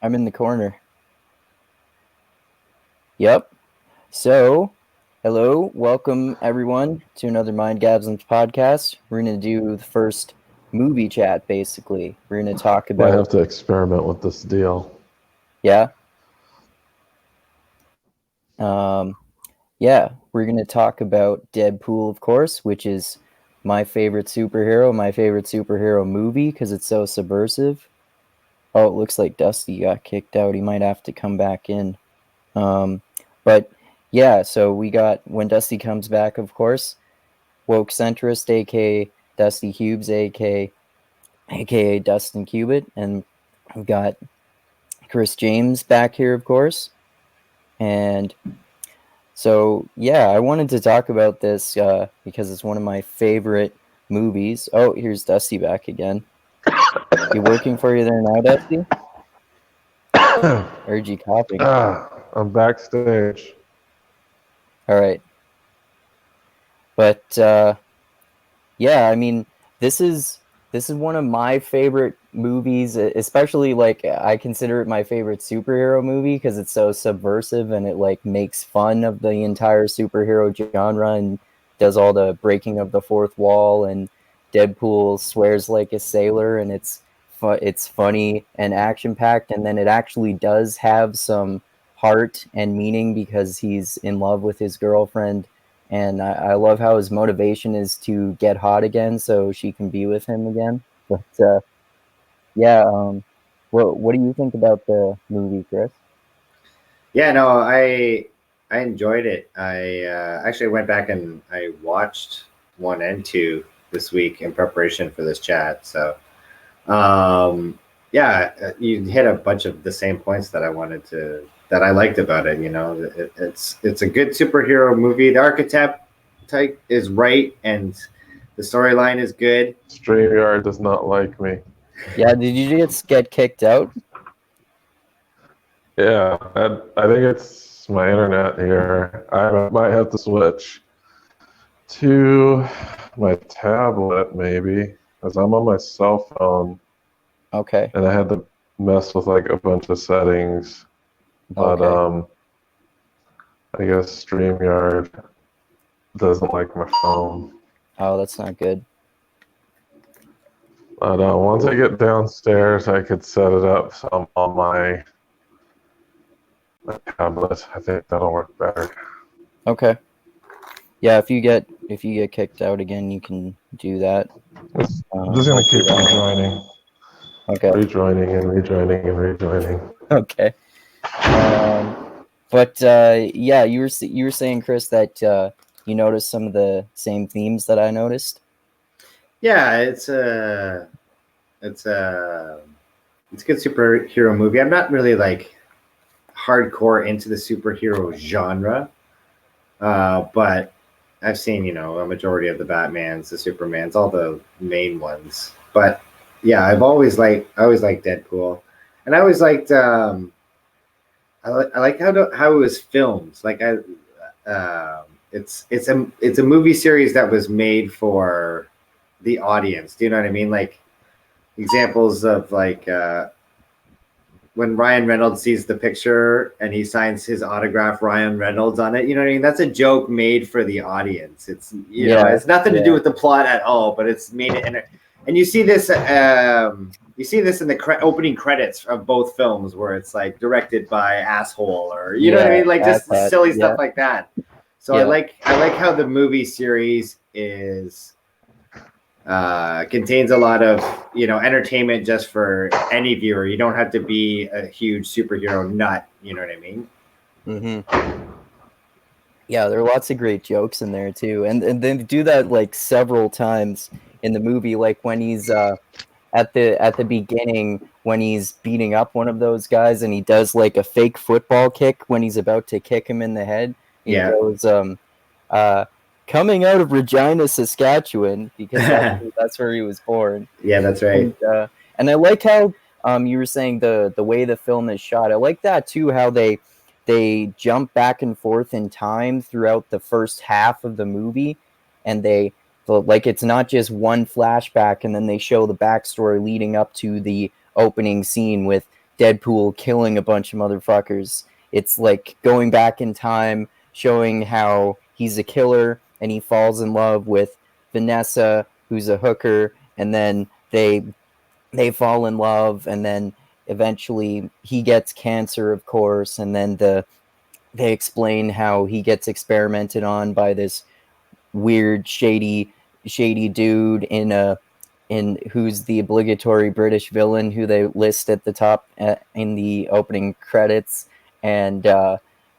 I'm in the corner. Yep. So, hello, welcome everyone to another Mindgasms podcast. We're going to do the first movie chat, basically. We're going to talk I about, have to experiment with this deal. yeah, um, yeah, we're going to talk about Deadpool, of course, which is my favorite superhero movie because it's so subversive. Oh, it looks like Dusty got kicked out. He might have to come back in. But yeah, so we got when Dusty comes back, of course, woke centrist, aka Dusty Hubes, aka Dustin Cubit, and we've got Chris James back here, of course. And so yeah, I wanted to talk about this because it's one of my favorite movies. Oh, here's Dusty back again. You working for you there now, Dusty? Heard you coughing. I'm backstage. All right, but yeah, I mean, this is this is one of my favorite movies, especially like I consider it my favorite superhero movie because it's so subversive and it like makes fun of the entire superhero genre and does all the breaking of the fourth wall, and Deadpool swears like a sailor, and it's funny and action packed, and then it actually does have some heart and meaning because he's in love with his girlfriend, and I love how his motivation is to get hot again so she can be with him again. But yeah, what do you think about the movie, Chris? Yeah, no, I enjoyed it. I actually went back and I watched one and two this week in preparation for this chat. So, yeah, you hit a bunch of the same points that that I liked about it. You know, it's a good superhero movie. The archetype type is right, and the storyline is good. StreamYard does not like me. Yeah, did you just get kicked out? Yeah, I think it's my internet here. I might have to switch to my tablet, maybe, because I'm on my cell phone, Okay, and I had to mess with like a bunch of settings. But okay. I guess StreamYard doesn't like my phone. Oh, that's not good. But once I get downstairs, I could set it up so I'm on my tablet. I think that'll work better. Okay. Yeah, if you get kicked out again, you can do that. I'm just gonna keep Hopefully rejoining, okay. rejoining, and rejoining, and rejoining. Okay. But yeah, you were saying, Chris, that you noticed some of the same themes that I noticed. Yeah, it's a it's a good superhero movie. I'm not really like hardcore into the superhero genre, but I've seen a majority of the Batmans, the Supermans, all the main ones. But yeah, I always liked Deadpool, and I always liked I like how it was filmed. It's a movie series that was made for the audience. Do you know what I mean? Like examples of when Ryan Reynolds sees the picture and he signs his autograph Ryan Reynolds on it. You know what I mean? That's a joke made for the audience. It's it's nothing to do with the plot at all, but it's made it. And you see this in the opening credits of both films where it's like directed by asshole, or you know what I mean, like just silly stuff like that. So I like how the movie series is contains a lot of entertainment just for any viewer. You don't have to be a huge superhero nut. You know what I mean? Mm-hmm. Yeah, there are lots of great jokes in there too, and they do that like several times in the movie. Like when he's at the beginning when he's beating up one of those guys, and he does like a fake football kick when he's about to kick him in the head. He goes, coming out of Regina, Saskatchewan, because that's where he was born. Yeah, that's right. And I like how you were saying the way the film is shot. I like that too, how they jump back and forth in time throughout the first half of the movie, and like it's not just one flashback and then they show the backstory leading up to the opening scene with Deadpool killing a bunch of motherfuckers. It's like going back in time, showing how he's a killer, and he falls in love with Vanessa, who's a hooker, and then they fall in love, and then eventually he gets cancer, of course, and then they explain how he gets experimented on by this weird shady dude in who's the obligatory British villain who they list at the top in the opening credits, and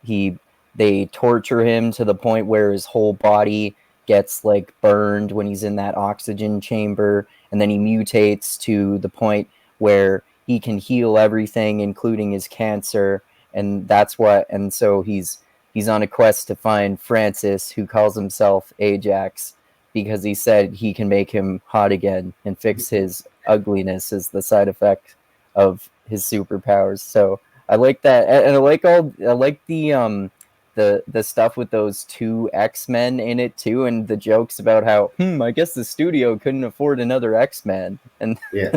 he they torture him to the point where his whole body gets like burned when he's in that oxygen chamber, and then he mutates to the point where he can heal everything, including his cancer, and so he's on a quest to find Francis, who calls himself Ajax, because he said he can make him hot again and fix his ugliness as the side effect of his superpowers. So I like that, and I like the stuff with those two X-Men in it too, and the jokes about how I guess the studio couldn't afford another X-Men, and Yeah.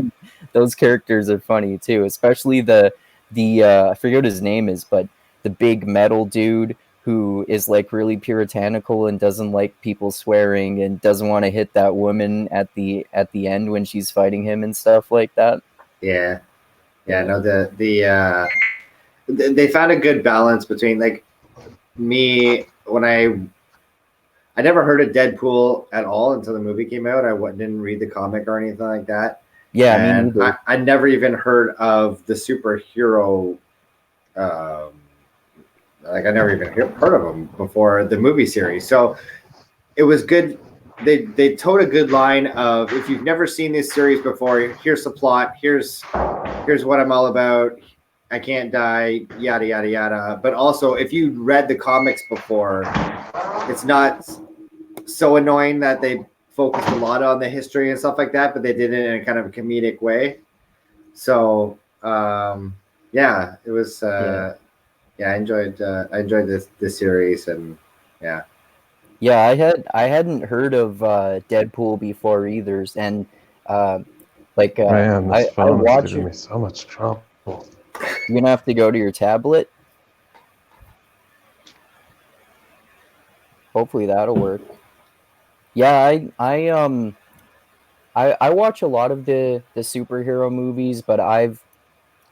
those characters are funny too, especially the I forget what his name is, but the big metal dude who is like really puritanical and doesn't like people swearing and doesn't want to hit that woman at the end when she's fighting him and stuff like that. Yeah. No, they found a good balance between like me when I never heard of Deadpool at all until the movie came out. Didn't read the comic or anything like that. Yeah, and me neither. I never even heard of the superhero. Like I never even heard of them before the movie series. So it was good. They towed a good line of, if you've never seen this series before, here's the plot. Here's what I'm all about. I can't die, yada yada yada. But also, if you read the comics before, it's not so annoying that they focused a lot on the history and stuff like that, but they did it in a kind of a comedic way. So yeah, it was. Yeah, I enjoyed this series, and yeah. Yeah, I hadn't heard of Deadpool before either, and Man, this I phone is watch giving it. me so much trouble. You're gonna have to go to your tablet. Hopefully that'll work. Yeah, I watch a lot of the superhero movies, but I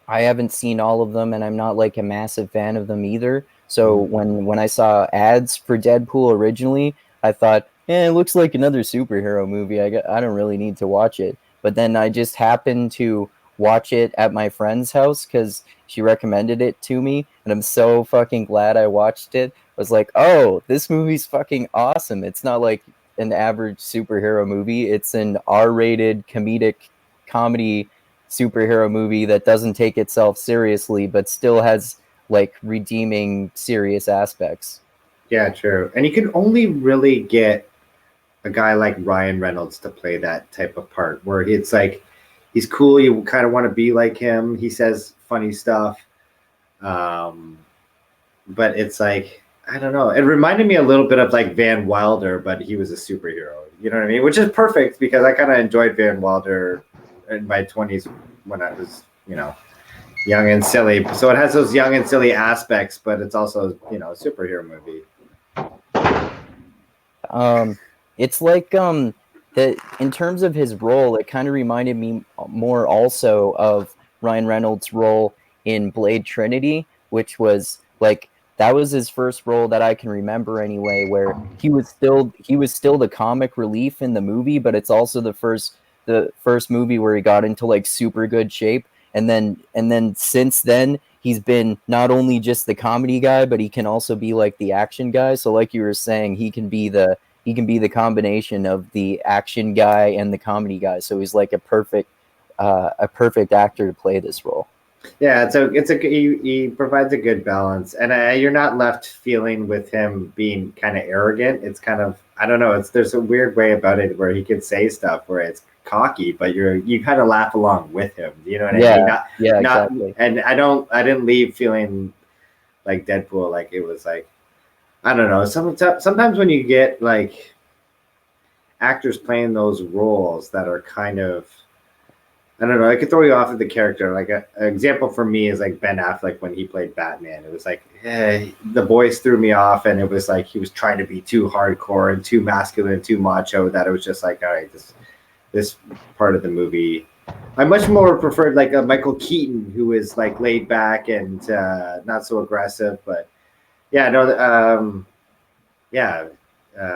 haven't seen all of them, and I'm not like a massive fan of them either. So when I saw ads for Deadpool originally, I thought, it looks like another superhero movie. I don't really need to watch it. But then I just happened to watch it at my friend's house because she recommended it to me, and I'm so fucking glad I watched it. I was like, oh, this movie's fucking awesome. It's not like an average superhero movie. It's an R-rated comedic comedy superhero movie that doesn't take itself seriously, but still has like redeeming serious aspects. Yeah, true. And you can only really get a guy like Ryan Reynolds to play that type of part, where it's like he's cool. You kind of want to be like him. He says funny stuff, but it's like, I don't know. It reminded me a little bit of like Van Wilder, but he was a superhero. You know what I mean? Which is perfect because I kind of enjoyed Van Wilder in my 20s when I was, young and silly. So it has those young and silly aspects, but it's also, a superhero movie. It's like that in terms of his role, it kind of reminded me more also of Ryan Reynolds' role in Blade Trinity, which was like that was his first role that I can remember anyway, where he was still the comic relief in the movie, but it's also the first movie where he got into like super good shape, and then since then he's been not only just the comedy guy, but he can also be like the action guy. So like you were saying, he can be the combination of the action guy and the comedy guy. So he's like a perfect actor to play this role. Yeah, he provides a good balance, and you're not left feeling with him being kind of arrogant. It's kind of, I don't know. There's a weird way about it where he can say stuff where it's cocky, but you kind of laugh along with him. You know what I mean? Exactly. And I didn't leave feeling like Deadpool. Like it was like, I don't know. Sometimes when you get like actors playing those roles that are kind of, I don't know. I could throw you off of the character. Like an example for me is like Ben Affleck when he played Batman. It was like the boys threw me off, and it was like he was trying to be too hardcore and too masculine, and too macho. That it was just like, all right, this part of the movie. I much more preferred like a Michael Keaton, who is like laid back and not so aggressive. But yeah, no, yeah,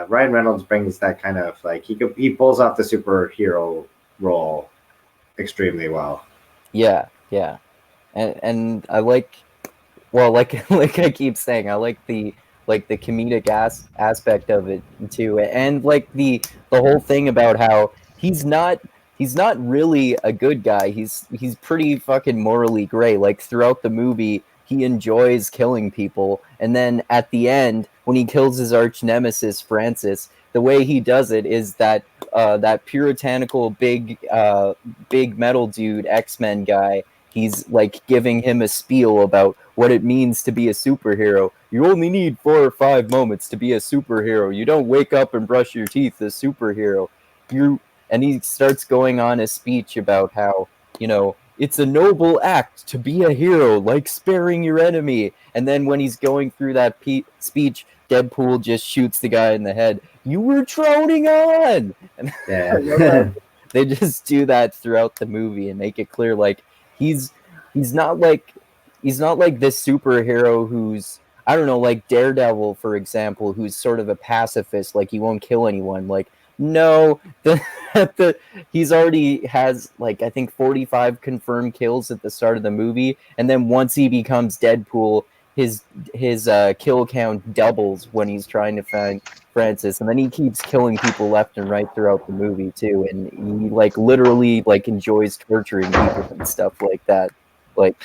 Ryan Reynolds brings that kind of like he pulls off the superhero role extremely well. Yeah, and I like, well, like like I keep saying, I like the comedic aspect of it too, and like the whole thing about how he's not really a good guy. He's pretty fucking morally gray. Like throughout the movie, he enjoys killing people, and then at the end, when he kills his arch nemesis Francis, the way he does it is that that puritanical big metal dude X-Men guy. He's like giving him a spiel about what it means to be a superhero. You only need 4 or 5 moments to be a superhero. You don't wake up and brush your teeth as superhero. And he starts going on a speech about how, it's a noble act to be a hero, like sparing your enemy. And then when he's going through that speech, Deadpool just shoots the guy in the head. You were droning on! And Yeah. they just do that throughout the movie and make it clear, like, he's not like this superhero who's, I don't know, like Daredevil, for example, who's sort of a pacifist, like he won't kill anyone. Like, no, he's already has like I think 45 confirmed kills at the start of the movie, and then once he becomes Deadpool, his kill count doubles when he's trying to find Francis, and then he keeps killing people left and right throughout the movie too, and he like literally like enjoys torturing people and stuff like that. Like,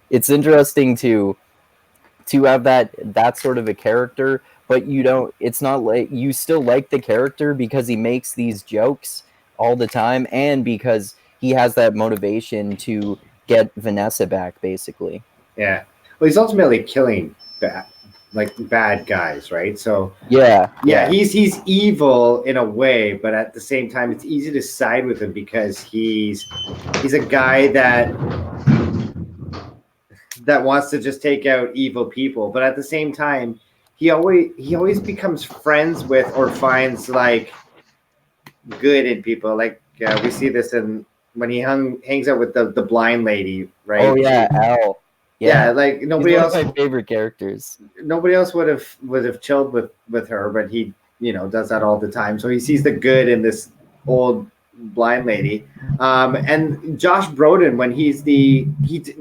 it's interesting to have that sort of a character, but it's not like you still like the character because he makes these jokes all the time, and because he has that motivation to get Vanessa back, basically. Yeah. Well, he's ultimately killing bad guys, right? So Yeah. he's evil in a way, but at the same time, it's easy to side with him because he's a guy that wants to just take out evil people, but at the same time, he always becomes friends with or finds like good in people. Like we see this in when he hangs out with the blind lady, right? Oh yeah, Al. Yeah, like nobody He's else. one of my favorite characters. Nobody else would have chilled with her, but he does that all the time. So he sees the good in this old blind lady. And Josh Brolin when he's the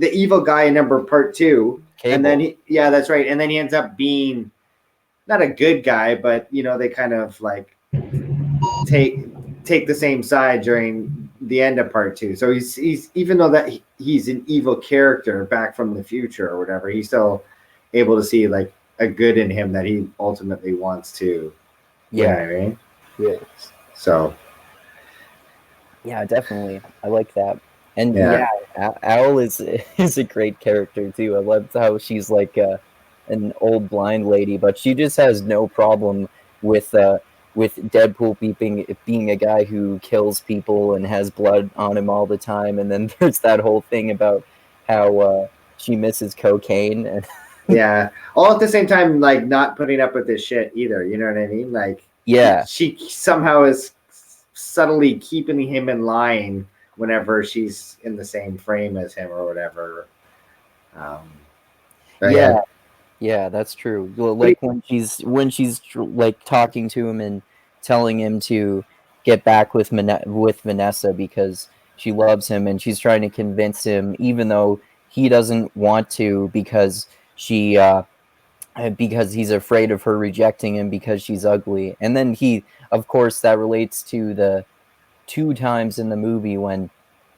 evil guy in part 2, Cable. and then that's right, and then he ends up being not a good guy, but they kind of like take the same side during the end of part 2. So he's even though that he's an evil character back from the future or whatever, he's still able to see like a good in him that he ultimately wants to. Yeah. You know what I mean? Yeah. So. Yeah, definitely. I like that. And yeah, Owl is a great character too. I love how she's like an old blind lady, but she just has no problem with Deadpool being a guy who kills people and has blood on him all the time. And then there's that whole thing about how she misses cocaine. And yeah, all at the same time, like not putting up with this shit either. You know what I mean? Like, yeah, she somehow is subtly keeping him in line whenever she's in the same frame as him or whatever. Yeah, that's true. Like when she's like talking to him and telling him to get back with Vanessa because she loves him, and she's trying to convince him, even though he doesn't want to, because because he's afraid of her rejecting him because she's ugly. And then of course, that relates to the 2 times in the movie when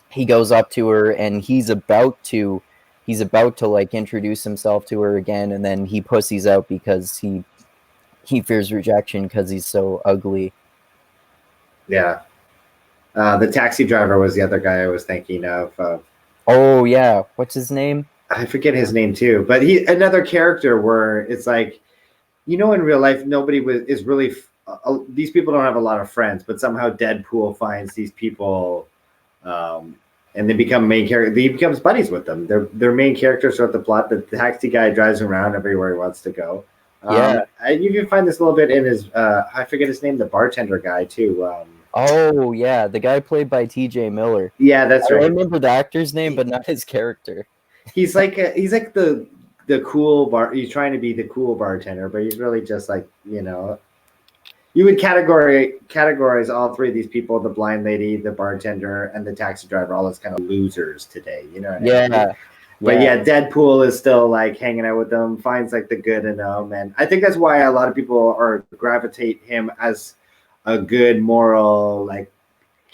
he goes up to her and he's about to like introduce himself to her again, and then he pussies out because he fears rejection because he's so ugly. Yeah. The taxi driver was the other guy I was thinking of. Oh yeah, what's his name? I forget his name too, but another character where it's like, in real life, nobody is really. These people don't have a lot of friends, but somehow Deadpool finds these people and they become main character. He becomes buddies with them. They're main characters throughout the plot. The taxi guy drives him around everywhere he wants to go. Yeah. You can find this a little bit in his. I forget his name. The bartender guy too. Oh yeah, the guy played by T.J. Miller. Yeah, that's I right. remember the actor's name, but not his character. He's like the cool bar. He's trying to be the cool bartender, but he's really just like, you know. You would categorize all three of these people: the blind lady, the bartender, and the taxi driver, all as kind of losers today. You know what I mean? But yeah, Deadpool is still like hanging out with them, finds like the good in them, and I think that's why a lot of people gravitate him as a good moral like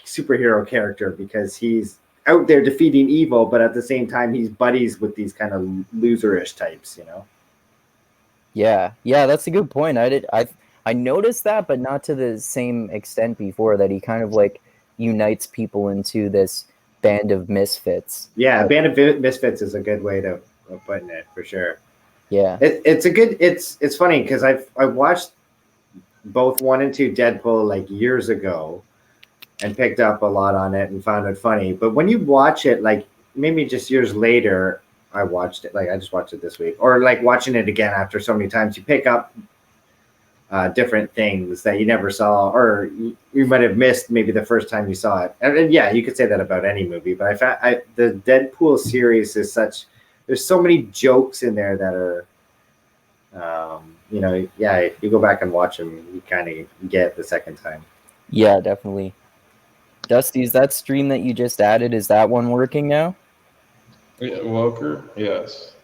superhero character, because he's out there defeating evil, but at the same time he's buddies with these kind of loserish types, you know. Yeah, that's a good point. I noticed that, but not to the same extent before, that he kind of like unites people into this band of misfits. Yeah, band of misfits is a good way of putting it, for sure. Yeah, it's funny because I watched both 1 and 2 Deadpool like years ago and picked up a lot on it and found it funny. But when you watch it, like maybe just years later, I watched it. Like I just watched it this week, or like watching it again after so many times, you pick up different things that you never saw, or you might have missed maybe the first time you saw it. And yeah, you could say that about any movie. But I found the Deadpool series is such. There's so many jokes in there that are. You know, yeah, if you go back and watch them, you kind of get it the second time. Yeah, definitely. Dusty, is that stream that you just added, is that one working now? Yeah, Woker, yes.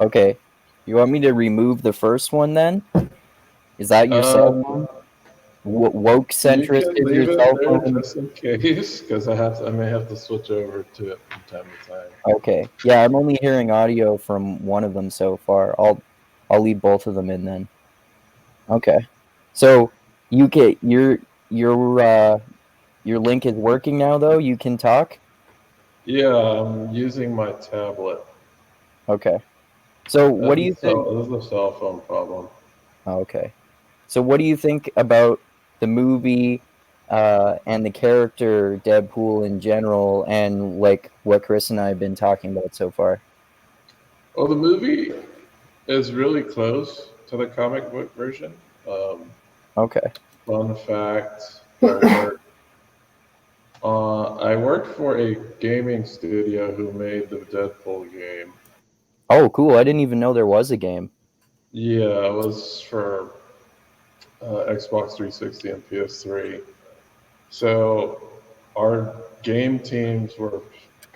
Okay. You want me to remove the first one then? Is that your cell phone? Woke Centrist is your cell phone? Just in case, because I may have to switch over to it from time to time. Okay. Yeah, I'm only hearing audio from one of them so far. I'll leave both of them in then. Okay. So you get your link is working now though? You can talk? Yeah, I'm using my tablet. Okay. So what do you think? This is a cell phone problem. Okay. So what do you think about the movie and the character Deadpool in general, and like what Chris and I have been talking about so far? Well, the movie is really close to the comic book version. Okay. Fun fact, I worked for a gaming studio who made the Deadpool game. Oh, cool. I didn't even know there was a game. Yeah, it was for Xbox 360 and PS3. So our game teams were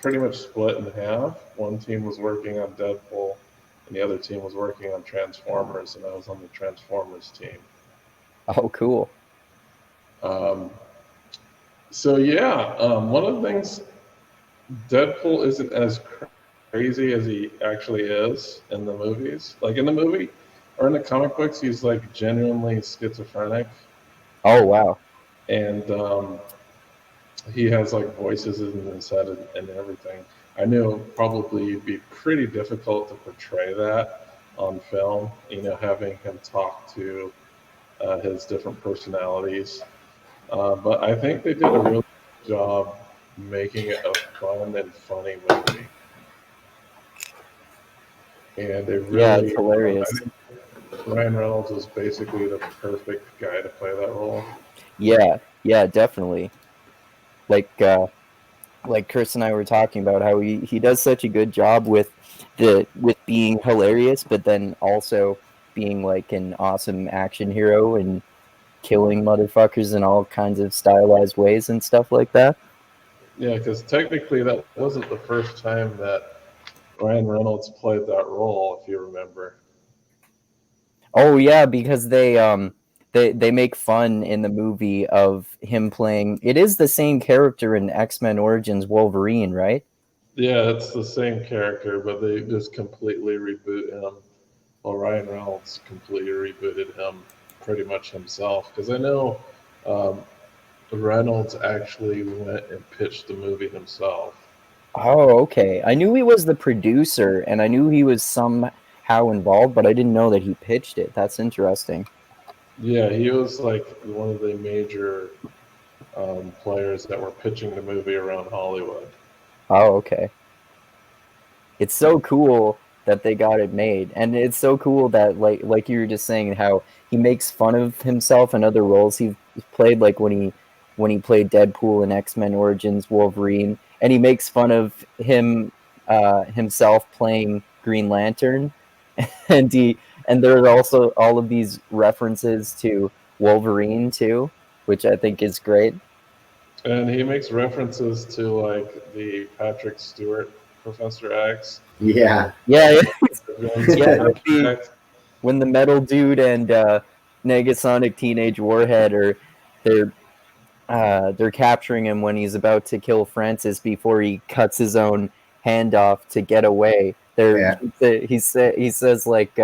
pretty much split in half. One team was working on Deadpool, and the other team was working on Transformers, and I was on the Transformers team. Oh, cool. So yeah, one of the things, Deadpool isn't as crazy as he actually is in the movies. Like in the movie or in the comic books, he's like genuinely schizophrenic. Oh, wow. And he has like voices in his head and everything. I knew it would probably be pretty difficult to portray that on film, you know, having him talk to his different personalities. But I think they did a really good job making it a fun and funny movie. And they really, yeah, it's hilarious. I think Ryan Reynolds was basically the perfect guy to play that role. Yeah, definitely. Like Chris and I were talking about how he does such a good job with being hilarious, but then also being like an awesome action hero and killing motherfuckers in all kinds of stylized ways and stuff like that. Yeah, because technically that wasn't the first time that Ryan Reynolds played that role, if you remember. Oh yeah, because they make fun in the movie of him playing. It is the same character in X-Men Origins Wolverine, right? Yeah, it's the same character, but they just completely reboot him. Well, Ryan Reynolds completely rebooted him pretty much himself. Because I know Reynolds actually went and pitched the movie himself. Oh, okay. I knew he was the producer, and I knew he was somehow involved, but I didn't know that he pitched it. That's interesting. Yeah, he was like one of the major players that were pitching the movie around Hollywood. Oh, okay. It's so cool that they got it made, and it's so cool that like you were just saying how he makes fun of himself and other roles he's played, like when he played Deadpool in X-Men Origins Wolverine, and he makes fun of himself playing Green Lantern, and there are also all of these references to Wolverine too, which I think is great. And he makes references to like the Patrick Stewart Professor X. Yeah. Yeah, yeah, Professor X. when the Metal Dude and Negasonic Teenage Warhead are they're capturing him when he's about to kill Francis before he cuts his own hand off to get away. Yeah. He says like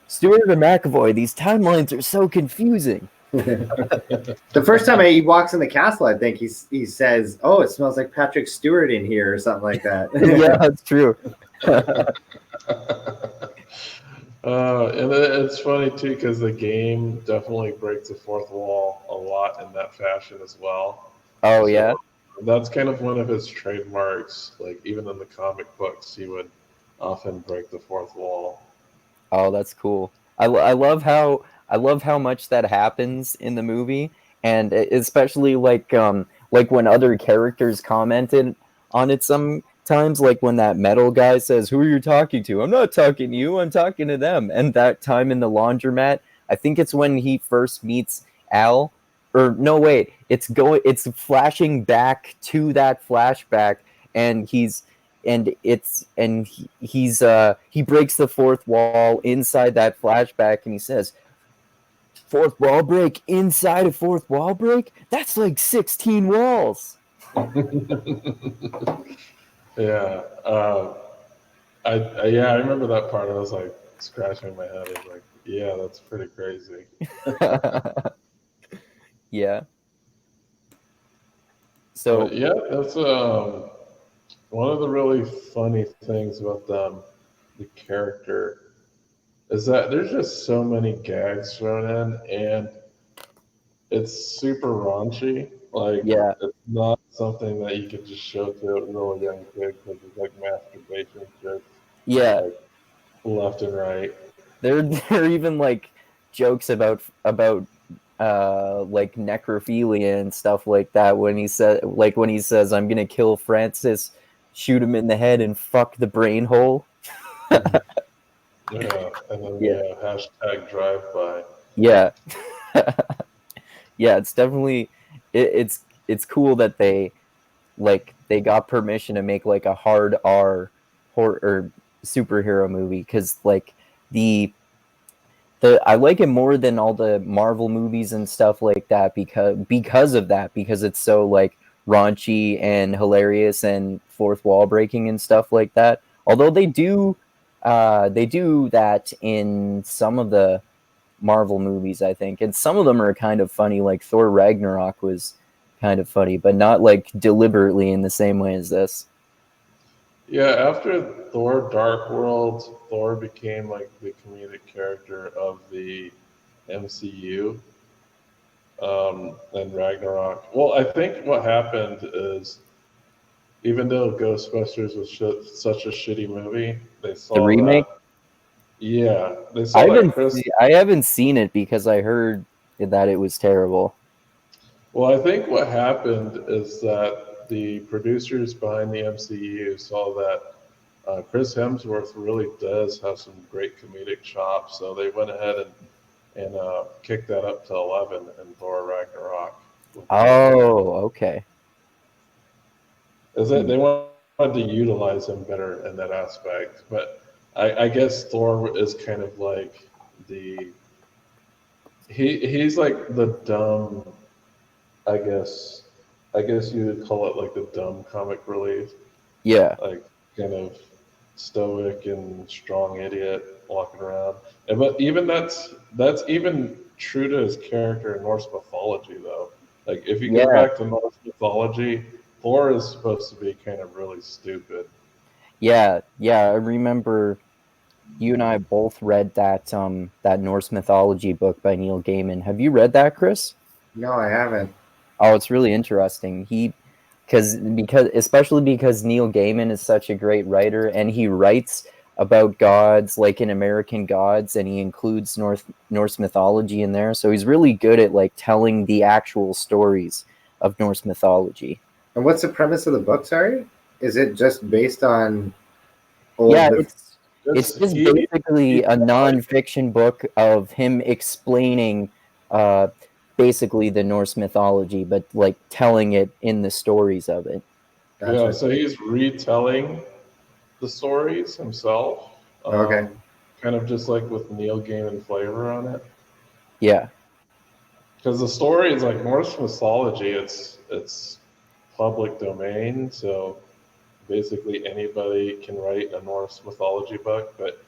Stewart and McAvoy, these timelines are so confusing. The first time he walks in the castle, I think he says, "Oh, it smells like Patrick Stewart in here," or something like that. Yeah, that's true. And it's funny too because the game definitely breaks the fourth wall a lot in that fashion as well. Oh So yeah. that's kind of one of his trademarks. Like even in the comic books, he would often break the fourth wall. Oh, that's cool. I love how much that happens in the movie, and especially like when other characters commented on it sometimes, like when that metal guy says, "Who are you talking to?" "I'm not talking to you. I'm talking to them." And that time in the laundromat, I think it's when he first meets Al, or no, wait, it's flashing back to that flashback, and he breaks the fourth wall inside that flashback, and he says, "Fourth wall break inside a fourth wall break? That's like 16 walls." Yeah. I remember that part. I was like scratching my head. I was like, yeah, that's pretty crazy. Yeah. But So yeah, that's one of the really funny things about the character is that there's just so many gags thrown in, and it's super raunchy. Like yeah, it's not something that you could just show to a real young kid because it's like masturbation jokes, yeah. like left and right. There are even like jokes about like necrophilia and stuff like that when he says, "I'm gonna kill Francis, shoot him in the head, and fuck the brain hole." Yeah, and then Yeah, hashtag drive by. yeah. Yeah, it's definitely it's cool that they got permission to make like a hard R horror or superhero movie, because like the I like it more than all the Marvel movies and stuff like that, because of that, because it's so like raunchy and hilarious and fourth wall breaking and stuff like that. Although they do that in some of the Marvel movies, I think, and some of them are kind of funny. Like Thor Ragnarok was kind of funny, but not like deliberately in the same way as this. Yeah, after Thor Dark World, Thor became like the comedic character of the MCU. And Ragnarok. Well, I think what happened is even though Ghostbusters was such a shitty movie, they The saw remake, that. Yeah, they saw that Chris. I haven't seen it because I heard that it was terrible. Well, I think what happened is that the producers behind the MCU saw that Chris Hemsworth really does have some great comedic chops, so they went ahead and kicked that up to 11 in Thor Ragnarok. Oh, okay. Is it they wanted to utilize him better in that aspect? But I guess Thor is kind of like the he's like the dumb. I guess I guess you would call it like the dumb comic relief, Yeah, like kind of stoic and strong idiot walking around. But even that's even true to his character in Norse mythology, though. Like if you go yeah, back to Norse mythology, Thor is supposed to be kind of really stupid. yeah. I remember you and I both read that Norse mythology book by Neil Gaiman. Have you read that, Chris? No, I haven't. Oh, it's really interesting. because especially because Neil Gaiman is such a great writer, and he writes about gods like in American Gods, and he includes Norse mythology in there. So he's really good at like telling the actual stories of Norse mythology. And what's the premise of the book? Sorry, is it just based on old? Yeah, it's just basically a non-fiction book of him explaining uh, basically the Norse mythology, but like telling it in the stories of it. Gotcha. Yeah, so he's retelling the stories himself. Okay. Kind of just like with Neil Gaiman flavor on it. Yeah. Because the story is like Norse mythology. It's public domain, so basically anybody can write a Norse mythology book. But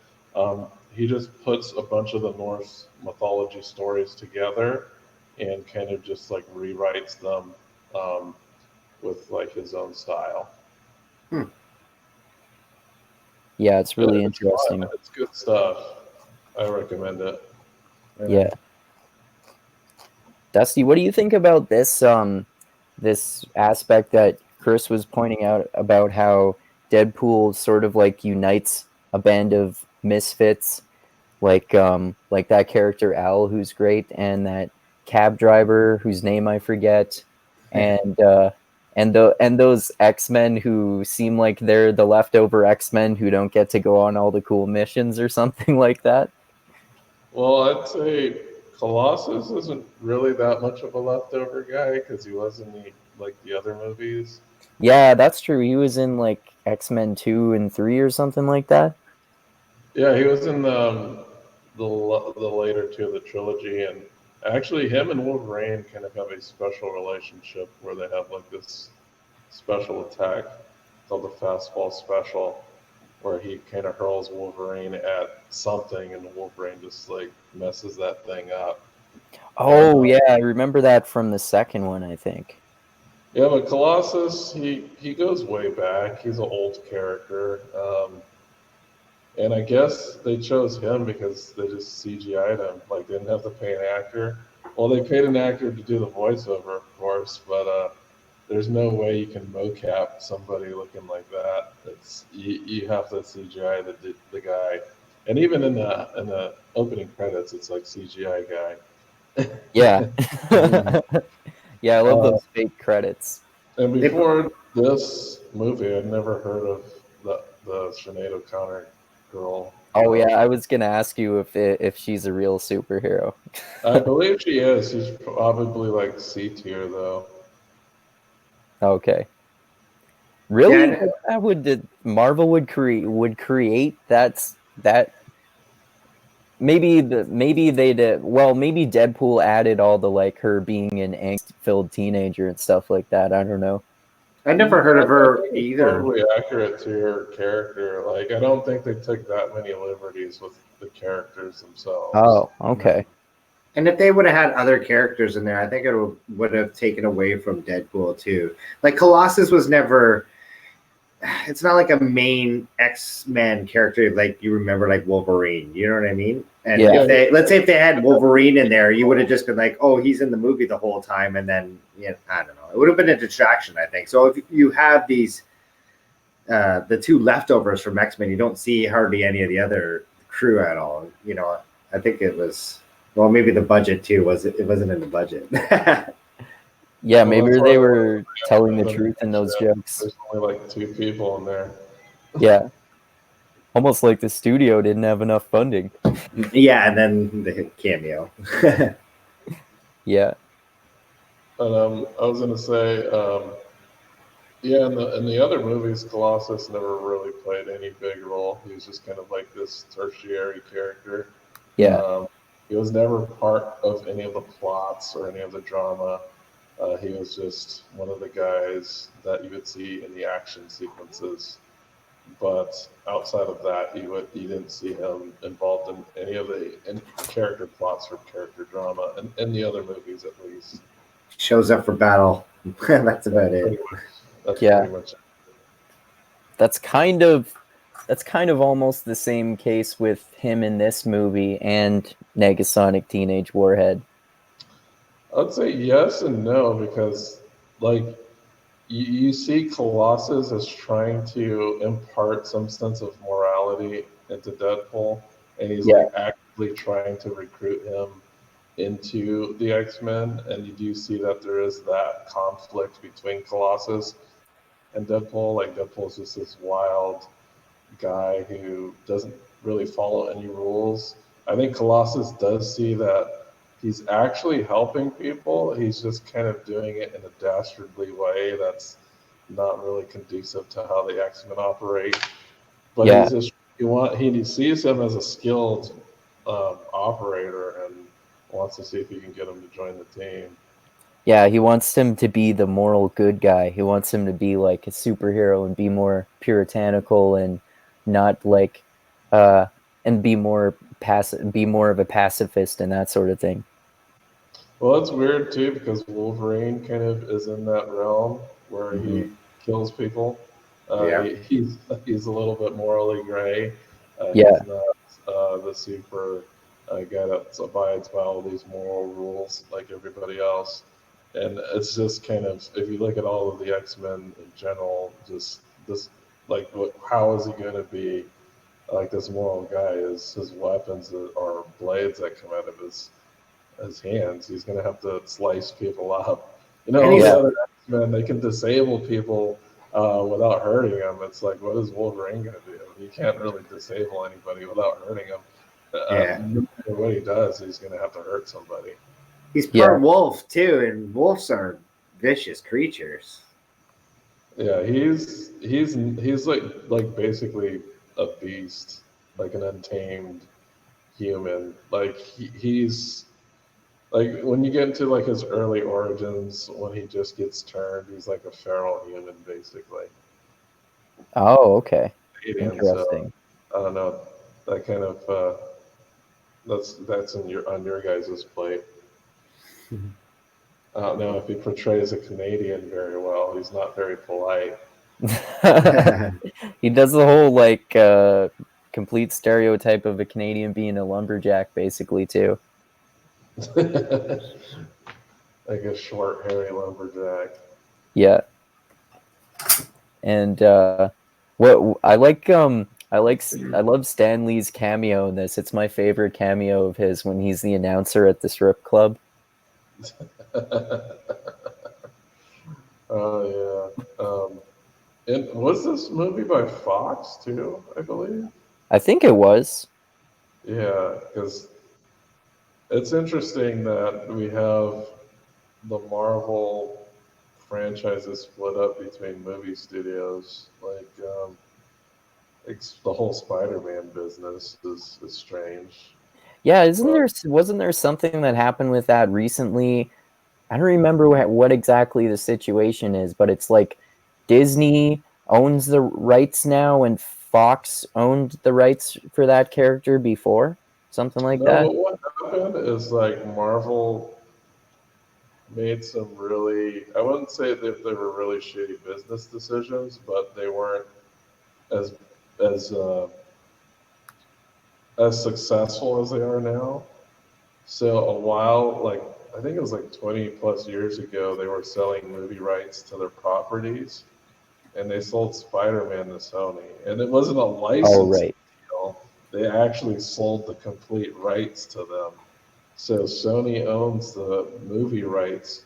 he just puts a bunch of the Norse mythology stories together and kind of just like rewrites them with like his own style. Yeah, it's really It's interesting. fun. It's good stuff. I recommend it. Yeah. Dusty, what do you think about this this aspect that Chris was pointing out about how Deadpool sort of like unites a band of misfits, like that character Al, who's great, and that cab driver whose name I forget, and those X-Men who seem like they're the leftover X-Men who don't get to go on all the cool missions or something like that? Well, I'd say Colossus isn't really that much of a leftover guy because he was in the other movies. Yeah, that's true. He was in like X-Men 2 and 3 or something like that. Yeah, he was in the later two of the trilogy, and actually, him and Wolverine kind of have a special relationship where they have like this special attack called the Fastball Special, where he kind of hurls Wolverine at something, and Wolverine just like messes that thing up. Oh, yeah, I remember that from the second one, I think. Yeah, but Colossus, he goes way back. He's an old character. And I guess they chose him because they just CGI'd him. Like, they didn't have to pay an actor. Well, they paid an actor to do the voiceover, of course, but there's no way you can mocap somebody looking like that. You have to CGI the guy. And even in the opening credits, it's like CGI guy. Yeah. Yeah, I love those fake credits. And before this movie, I'd never heard of the Sinead O'Connor girl. Oh yeah, I was gonna ask you if she's a real superhero. I believe she is. She's probably like C tier though. Okay. Really? Yeah, That would Marvel would create that maybe they did well, maybe Deadpool added all the like her being an angst-filled teenager and stuff like that. I don't know. I never heard of her It's either. totally accurate to her character. Like, I don't think they took that many liberties with the characters themselves. Oh, okay. And if they would have had other characters in there, I think it would have taken away from Deadpool too. Like Colossus was never. It's not like a main X-Men character like you remember, like Wolverine. You know what I mean? And Yeah. let's say if they had Wolverine in there, you would have just been like, "Oh, he's in the movie the whole time," and then I don't know. It would have been a distraction, I think. So if you have these, the two leftovers from X-Men, you don't see hardly any of the other crew at all. I think it was. Well, maybe the budget too it wasn't in the budget. Yeah, Well, maybe that's they why were telling the truth in those jokes. There's only like 2 people in there. Yeah. Almost like the studio didn't have enough funding. Yeah, and then the cameo. Yeah. But I was gonna say, yeah, in the other movies, Colossus never really played any big role. He was just kind of like this tertiary character. Yeah. He was never part of any of the plots or any of the drama. He was just one of the guys that you would see in the action sequences. But outside of that, you didn't see him involved in any of the character plots or character drama, in the other movies at least. Shows up for battle. That's about it. That's Yeah. pretty much it. That's kind of almost the same case with him in this movie and Negasonic Teenage Warhead. I'd say yes and no because, like, you see Colossus as trying to impart some sense of morality into Deadpool, and he's Yeah, like actively trying to recruit him into the X-Men, and you do see that there is that conflict between Colossus and Deadpool. Like Deadpool's just this wild guy who doesn't really follow any rules. I think Colossus does see that he's actually helping people. He's just kind of doing it in a dastardly way that's not really conducive to how the X-Men operate. But yeah, he's just he sees him as a skilled operator and wants to see if he can get him to join the team. yeah. He wants him to be the moral good guy. He wants him to be like a superhero and be more puritanical and not like, uh, and be more passive, be more of a pacifist and that sort of thing. Well, it's weird too because Wolverine kind of is in that realm where Hmm. he kills people. Yeah. He's a little bit morally gray. Yeah, He's not the super guy that abides by all these moral rules like everybody else. And it's just kind of if you look at all of the X Men in general, just this like how is he going to be like this moral guy? Is his weapons are blades that come out of his hands. He's going to have to slice people up. You know, And all the he's yeah, other X-Men, they can disable people without hurting them. It's like, what is Wolverine going to do? He can't really disable anybody without hurting them. yeah. No matter what he does, he's going to have to hurt somebody. He's yeah. part wolf too, and wolves are vicious creatures. Yeah, he's like basically a beast, like an untamed human. Like he's like when you get into like his early origins, when he just gets turned, he's like a feral human basically. Oh, okay. Alien, so Interesting. I don't know. That kind of that's in your on your guys' plate. I don't know if he portrays a Canadian very well. He's not very polite. He does the whole like complete stereotype of a Canadian being a lumberjack, basically too. Like a short, hairy lumberjack. Yeah, and what I love Stan Lee's cameo in this. It's my favorite cameo of his when he's the announcer at the strip club. Oh yeah. And was this movie by Fox too? I believe. I think it was. Yeah, because it's interesting that we have the Marvel franchises split up between movie studios. Like, the whole Spider-Man business is strange. Yeah, isn't But there wasn't there something that happened with that recently? I don't remember what exactly the situation is, but it's like Disney owns the rights now and Fox owned the rights for that character before, something like no, that. but what happened is like Marvel made some really, I wouldn't say that they were really shitty business decisions, but they weren't as as uh, as successful as they are now. So a while, like I think it was like 20 plus years ago, they were selling movie rights to their properties, and they sold Spider-Man to Sony, and it wasn't a Oh, licensing right. deal. They actually sold the complete rights to them. So Sony owns the movie rights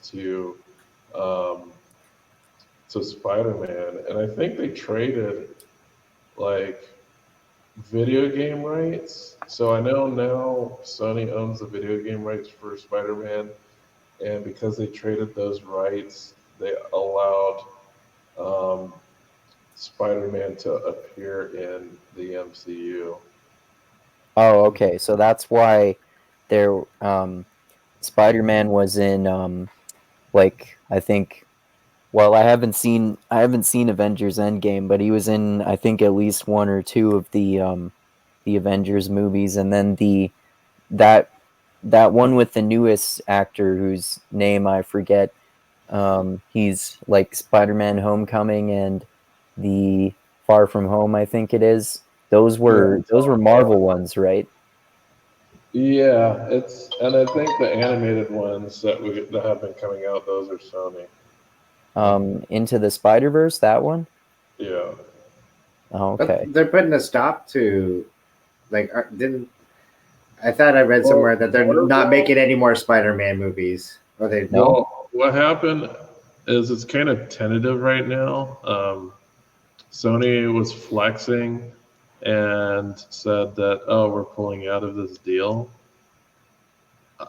um, to Spider-Man, and I think they traded like video game rights. So I know now Sony owns the video game rights for Spider-Man, and because they traded those rights, they allowed um, Spider-Man to appear in the MCU. Oh, okay. So that's why there Spider-Man was in like I think well, I haven't seen Avengers Endgame, but he was in I think at least one or two of the Avengers movies, and then that that one with the newest actor whose name I forget. He's like Spider-Man: Homecoming and the Far From Home, I think it is. Those Yeah, were those were Marvel ones, right? yeah, it's and I think the animated ones that have been coming out, those are Sony. Into the Spider-Verse, that one? Yeah. Oh, But okay. they're putting a stop to, like, didn't I thought I read somewhere that they're not making any more Spider-Man movies, or they No? Well, what happened is it's kind of tentative right now. Sony was flexing and said that, oh, we're pulling out of this deal.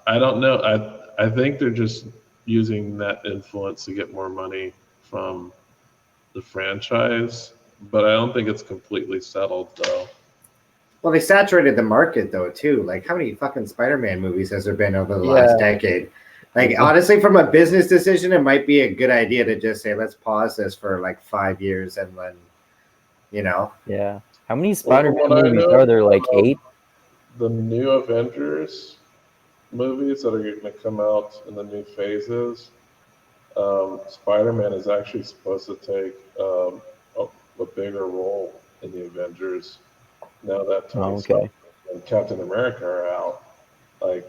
I don't know. I think they're just using that influence to get more money from the franchise, but I don't think it's completely settled though. Well, they saturated the market though too. Like, how many fucking Spider-Man movies has there been over the Yeah. last decade? Like, honestly, from a business decision, it might be a good idea to just say, let's pause this for like 5 years and then, you know. Yeah. How many Well, Spider-Man from what I movies know, are there? Like 8? the new Avengers movies that are going to come out in the new phases, Spider-Man is actually supposed to take a bigger role in the Avengers now that Tony Stark and Captain America are out. Like,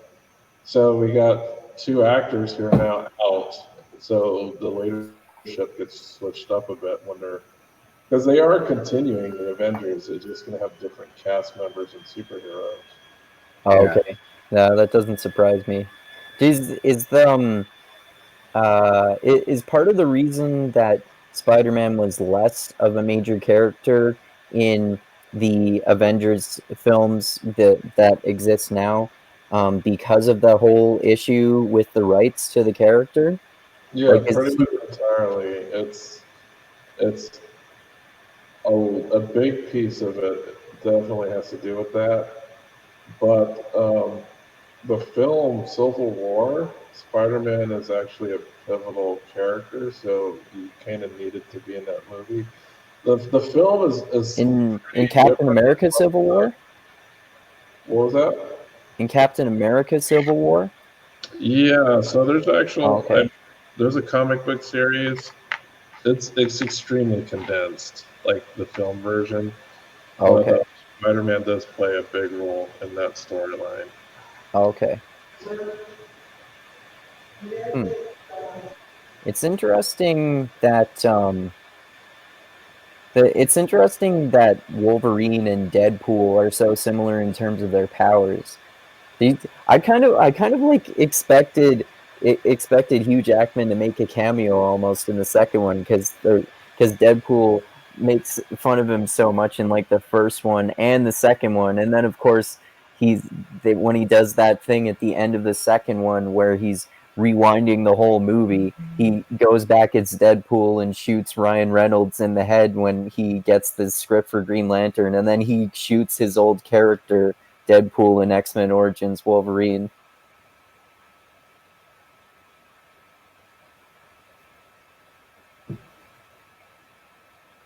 so we got 2 actors who are now out. So the leadership gets switched up a bit when they're, because they are continuing the Avengers. It's just going to have different cast members and superheroes. Oh, okay. No, that doesn't surprise me. Is the is part of the reason that Spider-Man was less of a major character in the Avengers films that exist now, because of the whole issue with the rights to the character? Yeah, Like, pretty much entirely. It's a big piece of it definitely has to do with that. But the film Civil War, Spider-Man is actually a pivotal character, so you kind of needed to be in that movie. The film is in pretty Captain different. America Civil War? What was that? In Captain America Civil War? Yeah, so there's Oh, okay. there's a comic book series. It's extremely condensed, like the film version. But Okay. Spider-Man does play a big role in that storyline. Okay. It's interesting that it's interesting that Wolverine and Deadpool are so similar in terms of their powers. I kind of like expected Hugh Jackman to make a cameo almost in the second one because Deadpool makes fun of him so much in like the first one and the second one, and then of course when he does that thing at the end of the second one where he's rewinding the whole movie, he goes back as Deadpool and shoots Ryan Reynolds in the head when he gets the script for Green Lantern, and then he shoots his old character Deadpool in X-Men Origins Wolverine.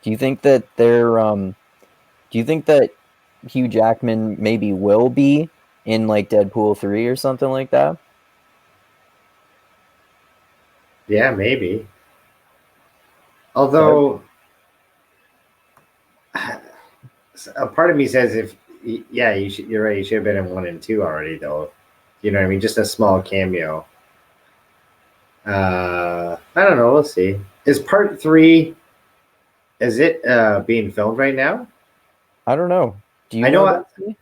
Do you think that do you think that Hugh Jackman maybe will be in like Deadpool 3 or something like that? Yeah, maybe. Although a part of me says yeah, you're right. You should have been in 1 and 2 already, though. You know what I mean? Just a small cameo. I don't know. We'll see. Is part 3? Is it being filmed right now? I don't know. Do you I know. Dusty?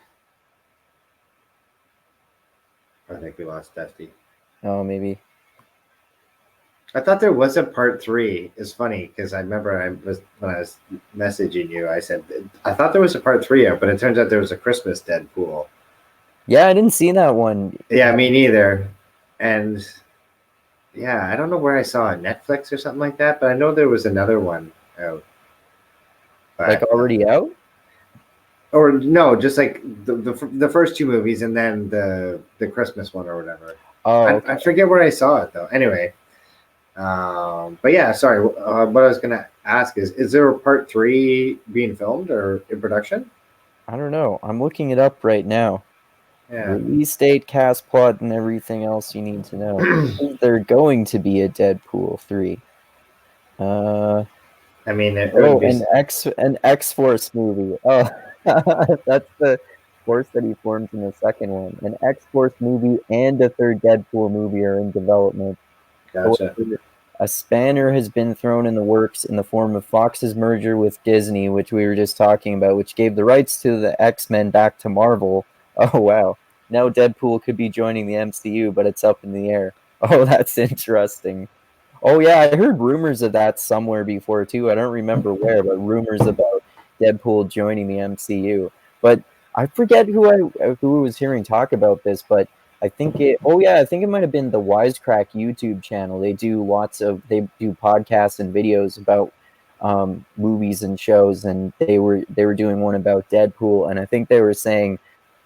I think we lost Dusty. Oh, maybe. I thought there was a part 3. It's funny because I remember when I was messaging you, I said I thought there was a part 3 up, but it turns out there was a Christmas Deadpool. Yeah, I didn't see that one. Yeah, me neither. And yeah, I don't know where I saw it, Netflix or something like that, but I know there was another one out. But, like already out? Or no, just like the first 2 movies and then the Christmas one or whatever. Oh, okay. I forget where I saw it though. Anyway, but yeah, sorry. What I was gonna ask is there a part 3 being filmed or in production? I don't know. I'm looking it up right now. Yeah. Release date, cast, plot, and everything else you need to know. Is there going to be a Deadpool 3? I mean, it would be an X-Force movie. Oh, that's the force that he forms in the second one. An X-Force movie and a third Deadpool movie are in development. gotcha. A spanner has been thrown in the works in the form of Fox's merger with Disney, which we were just talking about, which gave the rights to the X-Men back to Marvel. Oh, wow. Now Deadpool could be joining the MCU, but it's up in the air. Oh, that's interesting. Oh, yeah, I heard rumors of that somewhere before, too. I don't remember where, but rumors about Deadpool joining the MCU. But I forget who I was hearing talk about this, but I think I think it might have been the Wisecrack YouTube channel. They do podcasts and videos about movies and shows, and they were doing one about Deadpool, and I think they were saying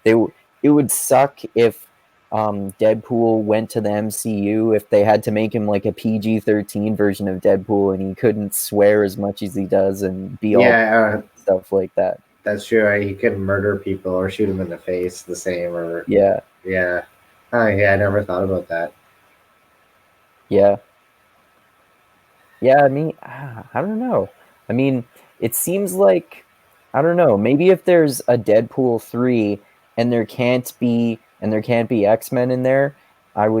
it would suck if Deadpool went to the MCU, if they had to make him like a PG-13 version of Deadpool, and he couldn't swear as much as he does and be all stuff like that. That's true. He could murder people or shoot them in the face the same, or yeah. Oh yeah, I never thought about that. Yeah. I mean, I don't know. I mean, it seems like, I don't know. Maybe if there's a Deadpool 3 and there can't be X-Men in there, at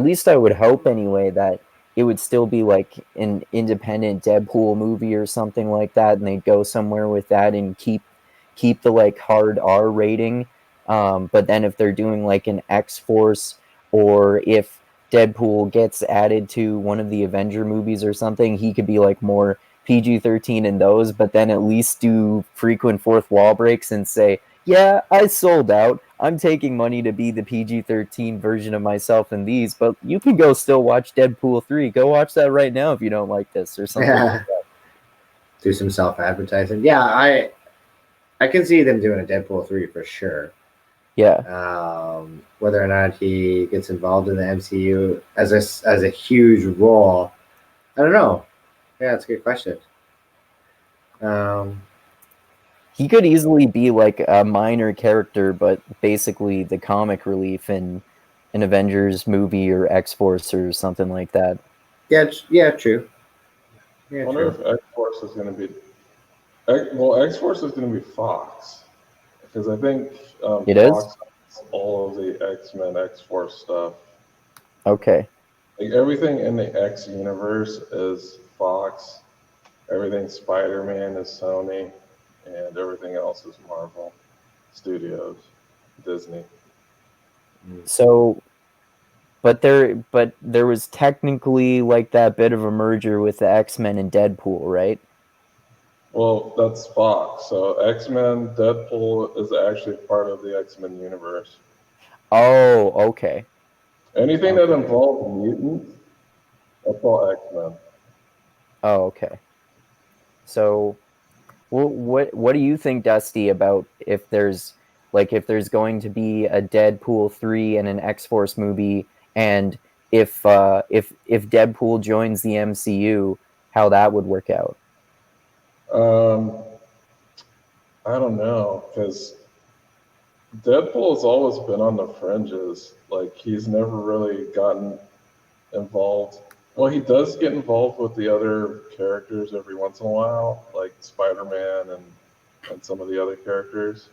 least I would hope anyway that it would still be like an independent Deadpool movie or something like that, and they'd go somewhere with that and keep the like hard R rating. But then if they're doing like an X-Force, or if Deadpool gets added to one of the Avenger movies or something, he could be like more PG-13 in those, but then at least do frequent fourth wall breaks and say, yeah, I sold out. I'm taking money to be the PG-13 version of myself in these, but you can go still watch Deadpool 3. Go watch that right now if you don't like this, or something like that. Do some self-advertising. Yeah, I can see them doing a Deadpool 3 for sure. Yeah. Whether or not he gets involved in the MCU as a huge role, I don't know. Yeah, that's a good question. He could easily be like a minor character, but basically the comic relief in an Avengers movie or X-Force or something like that. Yeah, true. I wonder if X-Force is going to be... X-Force is going to be Fox. Because I think It Fox is? has all of the X-Men, X-Force stuff. Okay. Like everything in the X universe is Fox. Everything Spider-Man is Sony, and everything else is Marvel Studios, Disney. So, but there was technically like that bit of a merger with the X-Men and Deadpool, right? Well, that's Fox. So X-Men, Deadpool is actually part of the X-Men universe. Oh, okay. Anything that involves mutants, that's all X-Men. Oh, okay. So, what do you think, Dusty, about if there's going to be a Deadpool 3 and an X-Force movie, and if Deadpool joins the MCU, how that would work out? I don't know, because Deadpool has always been on the fringes. Like, he's never really gotten involved. Well, he does get involved with the other characters every once in a while, like Spider-Man and some of the other characters.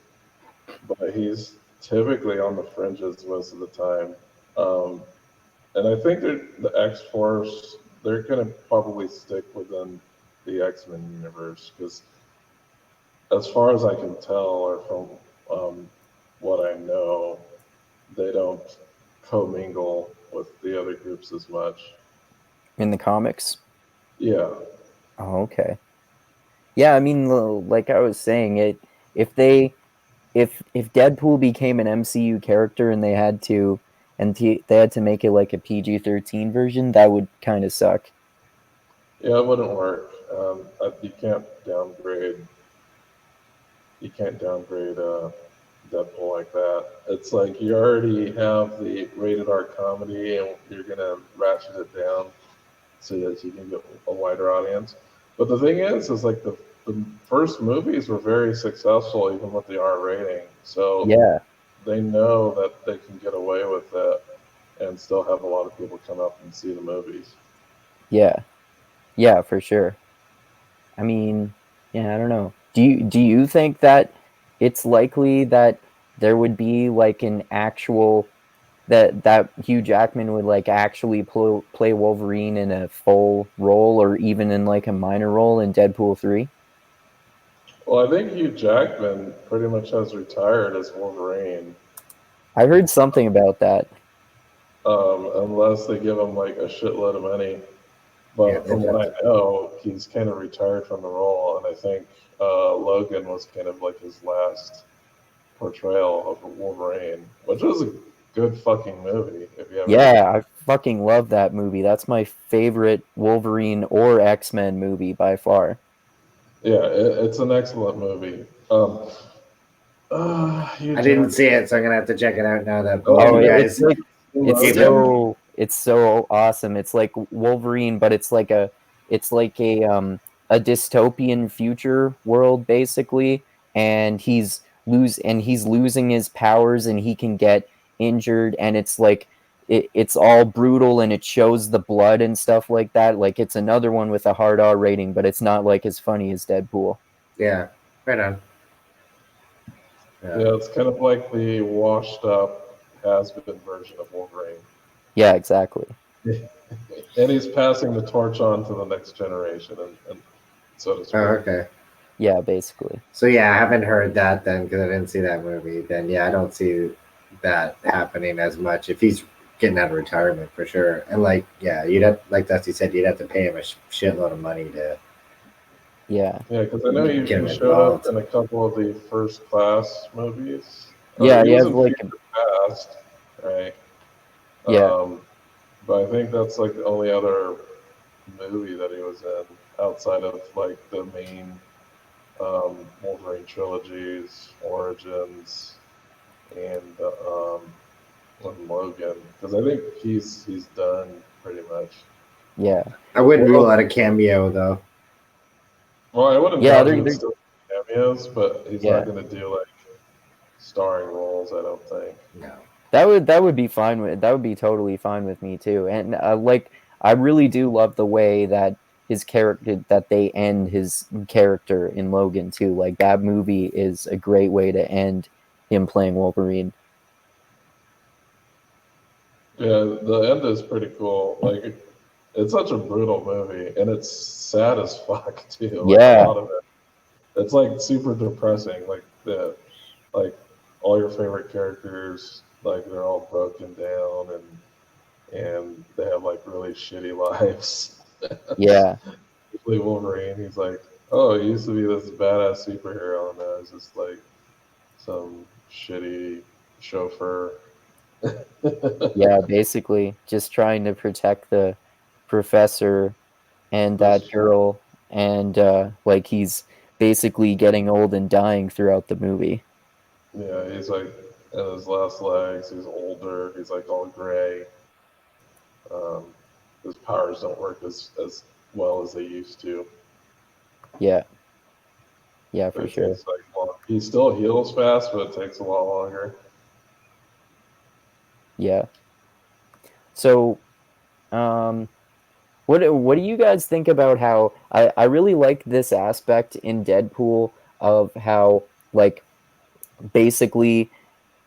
But he's typically on the fringes most of the time. And I think the X-Force, they're going to probably stick within the X-Men universe, because as far as I can tell, or from what I know, they don't commingle with the other groups as much. In the comics? Yeah. Oh, okay. Yeah, I mean, like I was saying, if Deadpool became an MCU character and they had to make it like a PG-13 version, that would kind of suck. Yeah, it wouldn't work. You can't downgrade. You can't downgrade Deadpool like that. It's like you already have the rated R comedy, and you're gonna ratchet it down so that you can get a wider audience. But the thing is like the first movies were very successful, even with the R rating. So yeah, they know that they can get away with that and still have a lot of people come up and see the movies. Yeah, for sure. I mean, yeah, I don't know. Do you think that it's likely that there would be like an actual that Hugh Jackman would like actually play Wolverine in a full role or even in like a minor role in Deadpool 3? Well, I think Hugh Jackman pretty much has retired as Wolverine, I heard something about that. unless they give him like a shitload of money. Yeah, But from what I know, he's kind of retired from the role, and I think Logan was kind of like his last portrayal of Wolverine, which was a good fucking movie. If you ever, Yeah, I fucking love that movie. That's my favorite Wolverine or X-Men movie by far. yeah, it's an excellent movie. Hugh I didn't Jackman. see it, so I'm gonna have to check it out now that both Oh, Oh, you yeah, guys it's like gave him. it's so awesome. It's like Wolverine, but it's like a dystopian future world basically, and he's losing his powers and he can get injured, and it's like it's all brutal and it shows the blood and stuff like that. Like it's another one with a hard R rating, but it's not like as funny as Deadpool. Yeah, right on. Yeah, it's kind of like the washed up has been version of Wolverine. Yeah, exactly. And he's passing the torch on to the next generation, and so to Oh, speak. okay. Yeah, basically. So yeah, I haven't heard that then because I didn't see that movie. Then yeah, I don't see that happening as much if he's getting out of retirement for sure. And like yeah, you'd have like Dusty said, you'd have to pay him a shitload of money to Yeah. Yeah, because I know get him he showed up involved. in a couple of the First Class movies. Yeah, He he was has in like Future Past, right? yeah. But I think that's like the only other movie that he was in outside of like the main Wolverine trilogies, Origins, and Logan. Because I think he's done pretty much. Yeah. I wouldn't rule Well, out a cameo though. well, I wouldn't Yeah, doubt he they're, would they're still do cameos, but he's yeah. not going to do like starring roles. I don't think. No. That would be fine with that would be totally fine with me too. And like I really do love the way that his character that they end his character in Logan too. Like that movie is a great way to end him playing Wolverine. Yeah, the end is pretty cool. Like, it's such a brutal movie, and it's sad as fuck too. Like a Yeah. lot of it, it's like super depressing. Like all your favorite characters, like they're all broken down, and they have like really shitty lives. Yeah. Especially Wolverine, he's like, oh, he used to be this badass superhero, and now he's just like some shitty chauffeur. Yeah, basically just trying to protect the professor and That's that girl and like he's basically getting old and dying throughout the movie. Yeah, he's like in his last legs. He's older. He's like all gray. His powers don't work as well as they used to. Yeah. Yeah, for It sure. takes like long. He still heals fast, but it takes a lot longer. Yeah. So, what do you guys think about how I really like this aspect in Deadpool of how like basically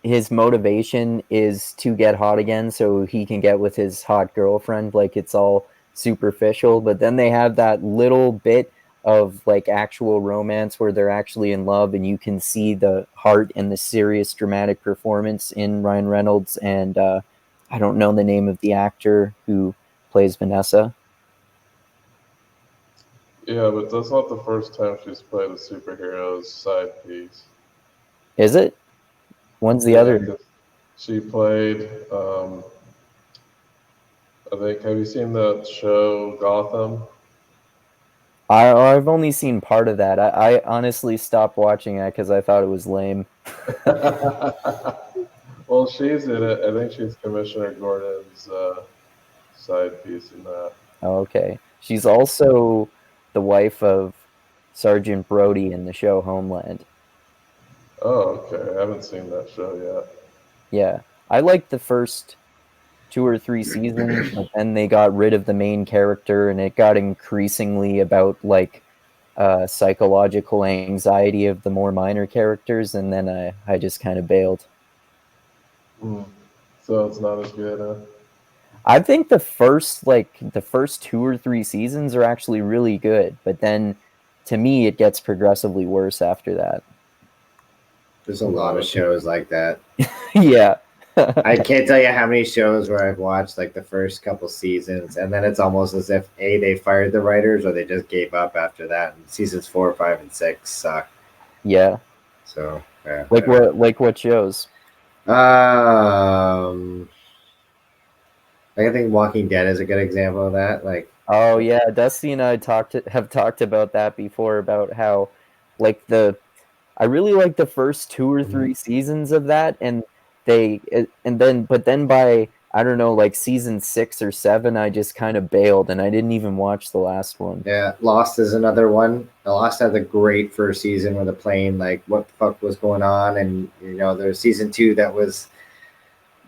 his motivation is to get hot again so he can get with his hot girlfriend, like it's all superficial, but then they have that little bit of like actual romance where they're actually in love and you can see the heart and the serious dramatic performance in Ryan Reynolds and I don't know the name of the actor who plays Vanessa. Yeah, but that's not the first time she's played a superhero's side piece. Is it? When's the Yeah, other? because she played. I think. Have you seen the show Gotham? I've only seen part of that. I honestly stopped watching it because I thought it was lame. Well, she's in it. I think she's Commissioner Gordon's side piece in that. Oh, okay. She's also the wife of Sergeant Brody in the show Homeland. Oh, okay. I haven't seen that show yet. Yeah. I liked the first 2 or 3 seasons, but then they got rid of the main character and it got increasingly about like psychological anxiety of the more minor characters, and then I just kind of bailed. Mm. So it's not as good. I think the first 2 or 3 seasons are actually really good, but then to me it gets progressively worse after that. There's a lot of shows like that. Yeah. I can't tell you how many shows where I've watched like the first couple seasons, and then it's almost as if they fired the writers or they just gave up after that. And seasons 4, 5, and 6 suck. Yeah. So yeah, like what shows? I think Walking Dead is a good example of that. Like, Oh yeah, Dusty and I have talked about that before, about how like I really like the first 2 or 3 seasons of that, and then by, I don't know, like season 6 or 7, I just kind of bailed and I didn't even watch the last one. yeah, Lost is another one. Lost had a great first season with the plane, like what the fuck was going on, and there's season 2 that was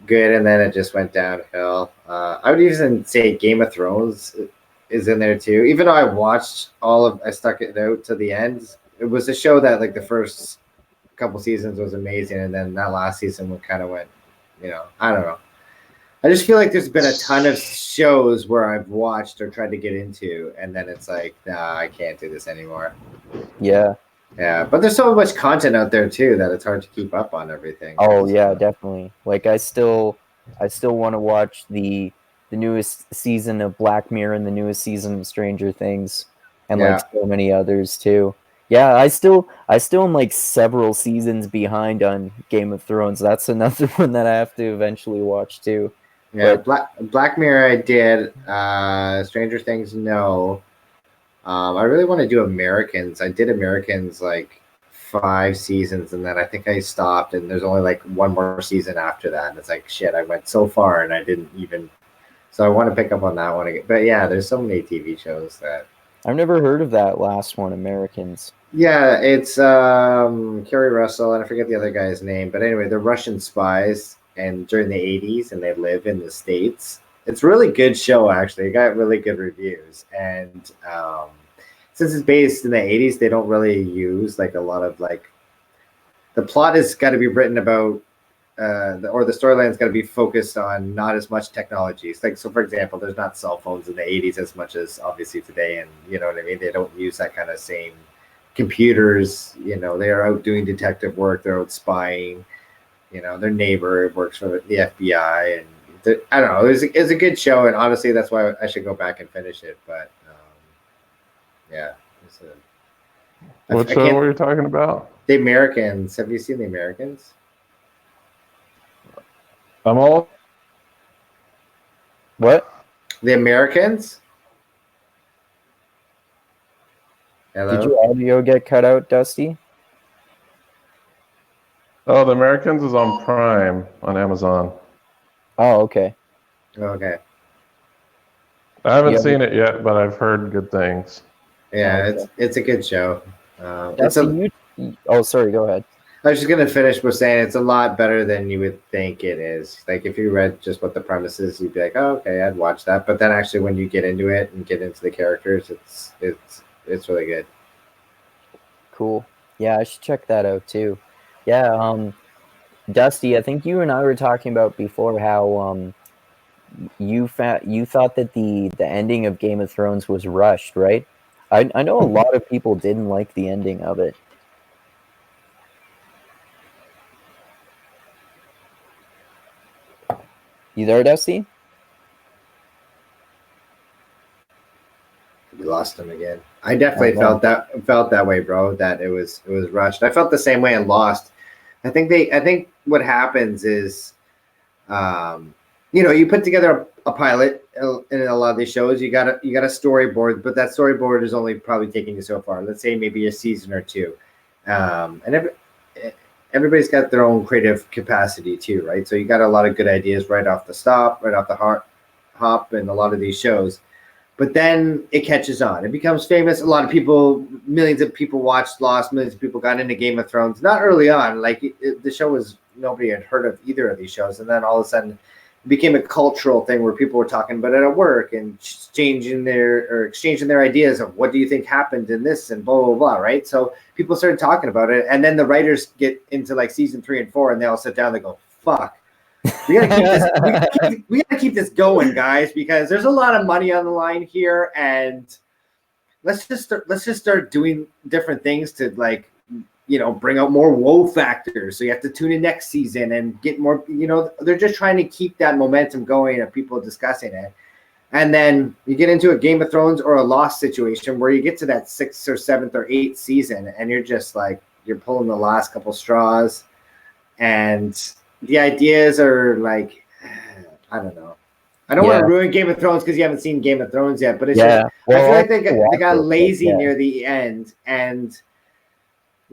good, and then it just went downhill. I would even say Game of Thrones is in there too. Even though I stuck it out to the end. It was a show that like the first couple seasons was amazing, and then that last season kind of went, I don't know. I just feel like there's been a ton of shows where I've watched or tried to get into, and then it's like, nah, I can't do this anymore. Yeah. Yeah, but there's so much content out there too that it's hard to keep up on everything. Oh yeah, definitely. Like I still want to watch the newest season of Black Mirror and the newest season of Stranger Things, and like so many others too. Yeah, I still am like several seasons behind on Game of Thrones. That's another one that I have to eventually watch too. Yeah, Black Mirror I did. Stranger Things, no. I really want to do Americans. I did Americans like 5 seasons, and then I think I stopped, and there's only like one more season after that. And it's like, shit, I went so far and I didn't even. So I want to pick up on that one again. But yeah, there's so many TV shows that. I've never heard of that last one, Americans. Yeah, it's Kerry Russell, and I forget the other guy's name. But anyway, they're Russian spies, and during the 80s, and they live in the States. It's a really good show, actually. It got really good reviews. And since it's based in the 80s, they don't really use like a lot of like the plot has got to be written about or the storyline's got to be focused on not as much technologies. Like, so for example, there's not cell phones in the 80s as much as obviously today. And you know what I mean? They don't use that kind of same computers. They are out doing detective work. They're out spying. Their neighbor works for the FBI, and I don't know. It's a good show, and honestly, that's why I should go back and finish it. But yeah, what show were you talking about? The Americans. Have you seen The Americans? I'm all. What? The Americans? Hello? Did your audio get cut out, Dusty? Oh, The Americans is on Prime on Amazon. Oh, okay. Okay. I haven't seen it yet, but I've heard good things. Yeah, it's a good show. Oh, sorry. Go ahead. I was just gonna finish with saying it's a lot better than you would think it is. Like if you read just what the premise is, you'd be like, "Oh, okay, I'd watch that." But then actually, when you get into it and get into the characters, it's really good. Cool. Yeah, I should check that out too. Yeah, Dusty, I think you and I were talking about before how you thought that the ending of Game of Thrones was rushed, right? I know a lot of people didn't like the ending of it. You there, Dusty? We lost him again. I definitely felt that way, bro. That it was rushed. I felt the same way in Lost. I think what happens is, you put together a pilot in a lot of these shows. You got a storyboard, but that storyboard is only probably taking you so far. Let's say maybe a season or two, and everybody's got their own creative capacity too, right? So you got a lot of good ideas right off the hop, in a lot of these shows. But then it catches on. It becomes famous. A lot of people, millions of people watched Lost. Millions of people got into Game of Thrones. Not early on. Like the show was, nobody had heard of either of these shows. And then all of a sudden it became a cultural thing where people were talking about it at work and exchanging their ideas of what do you think happened in this and blah, blah, blah, right? So people started talking about it. And then the writers get into like season 3 and 4 and they all sit down and they go, fuck. We gotta keep this. We gotta keep this going, guys, because there's a lot of money on the line here, and let's just start doing different things to like, bring out more woe factors. So you have to tune in next season and get more. They're just trying to keep that momentum going of people discussing it. And then you get into a Game of Thrones or a Lost situation where you get to that 6th or 7th or 8th season, and you're just like you're pulling the last couple straws, and the ideas are like, I don't know. I don't want to ruin Game of Thrones because you haven't seen Game of Thrones yet, but it's just, I feel like they got lazy near the end, and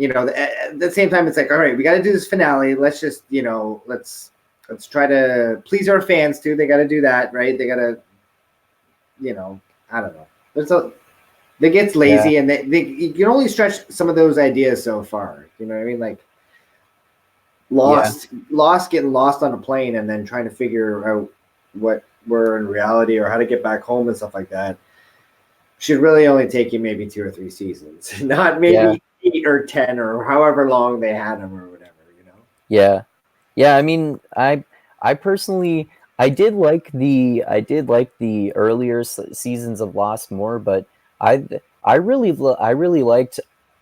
at the same time, it's like, all right, we got to do this finale. Let's just let's try to please our fans too. They got to do that, right? They got to, I don't know. They gets lazy, and you can only stretch some of those ideas so far. You know what I mean? Like. Getting lost on a plane and then trying to figure out what we're in reality or how to get back home and stuff like that should really only take you maybe 2 or 3 seasons, not maybe 8 or 10 or however long they had them or whatever, Yeah. I mean, I personally, I did like the earlier seasons of Lost more, but I really liked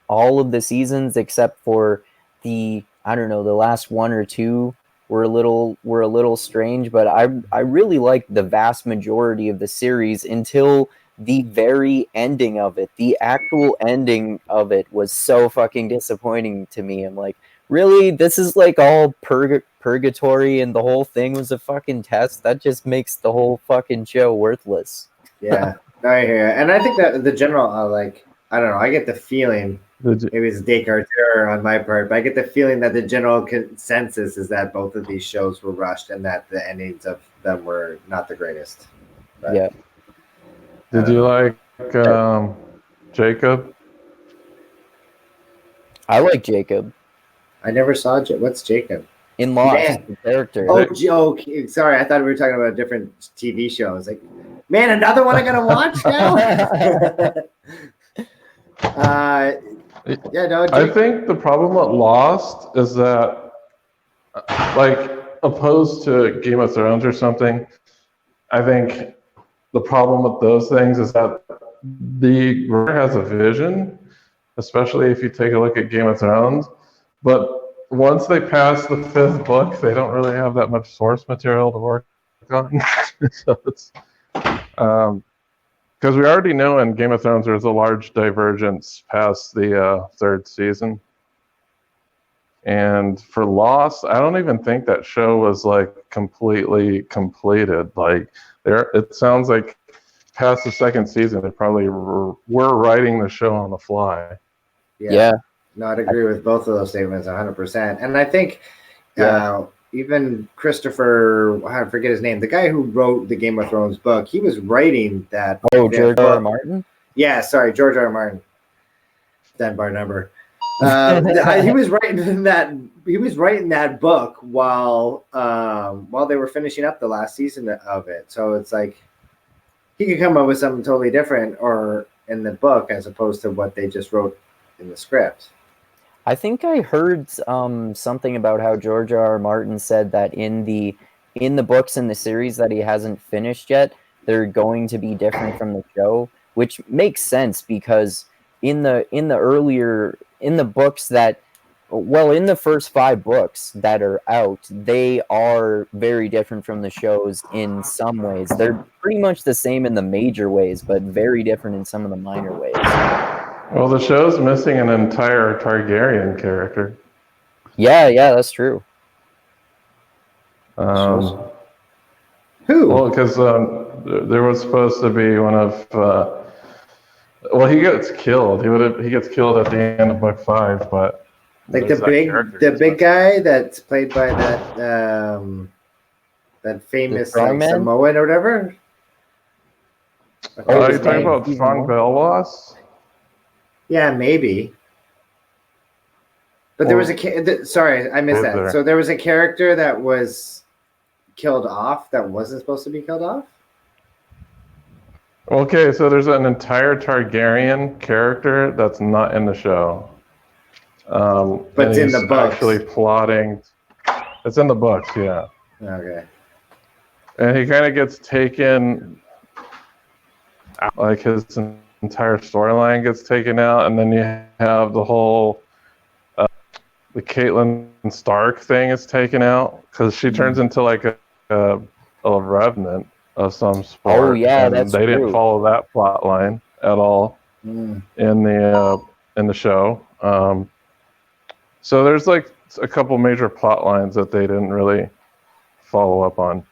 all of the seasons except for the, I don't know, the last 1 or 2 were a little strange, but I really liked the vast majority of the series until the very ending of it. The actual ending of it was so fucking disappointing to me. I'm like, really? This is like all purgatory and the whole thing was a fucking test? That just makes the whole fucking show worthless. Yeah, I hear you. And I think that the general, I don't know, I get the feeling, maybe it's Descartes on my part, but I get the feeling that the general consensus is that both of these shows were rushed and that the endings of them were not the greatest. But, yeah. Did you like Jacob? I like Jacob. I never saw What's Jacob? In Lost, the character. Oh, okay. Sorry, I thought we were talking about a different TV show. I was like, man, another one I gotta watch now. I think the problem with Lost is that, like, opposed to Game of Thrones or something, I think the problem with those things is that the writer has a vision, especially if you take a look at Game of Thrones. But once they pass the 5th book, they don't really have that much source material to work on. So it's because we already know in Game of Thrones there's a large divergence past the 3rd season. And for Lost, I don't even think that show was like completely completed. Like it sounds like past the 2nd season, they probably were writing the show on the fly. Yeah. No, I'd agree with both of those statements 100%. And I think even Christopher, I forget his name, the guy who wrote the Game of Thrones book, he was writing that. Oh, George R. R. Martin? Yeah, sorry, George R. R. Martin. Stand-by number. He was writing that book while they were finishing up the last season of it. So it's like he could come up with something totally different or in the book as opposed to what they just wrote in the script. I think I heard something about how George R. R. Martin said that in the books in the series that he hasn't finished yet, they're going to be different from the show, which makes sense because in the books that, well, in the first 5 books that are out, they are very different from the shows in some ways. They're pretty much the same in the major ways, but very different in some of the minor ways. Well, the show's missing an entire Targaryen character. Yeah, that's true. Who? Well, because there was supposed to be one of. Well, he gets killed. He gets killed at the end of book 5, but like the big guy that's played by that famous Samoan or whatever. Are you talking about Strong Belwas? Yeah, maybe. But there was sorry, I missed that. So there was a character that was killed off that wasn't supposed to be killed off? Okay, so there's an entire Targaryen character that's not in the show. But it's in the books. Actually plotting. It's in the books, yeah. Okay. And he kind of gets taken, like his entire storyline gets taken out, and then you have the whole the Caitlyn Stark thing is taken out because she turns into like a revenant of some Oh sort, yeah, and that's they didn't true. follow that plot line at all Mm. in the show. So there's like a couple major plot lines that they didn't really follow up on.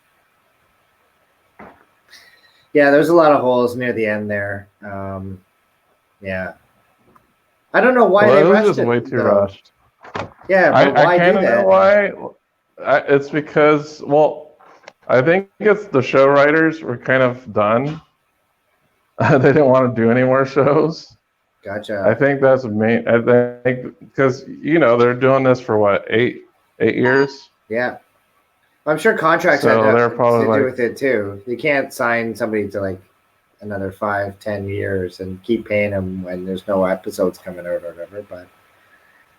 Yeah, there's a lot of holes near the end there. Yeah. I don't know why Well, they that was rushed just it way too though. rushed. Yeah, but I why kind do of know that? why. It's because, well, I think it's the show writers were kind of done. They didn't want to do any more shows. I Gotcha. think that's main. I think because they're doing this for what, 8 years. Yeah. I'm sure contracts had So they're probably to do like, with it too. You can't sign somebody to like another 5-10 years and keep paying them when there's no episodes coming out or whatever. But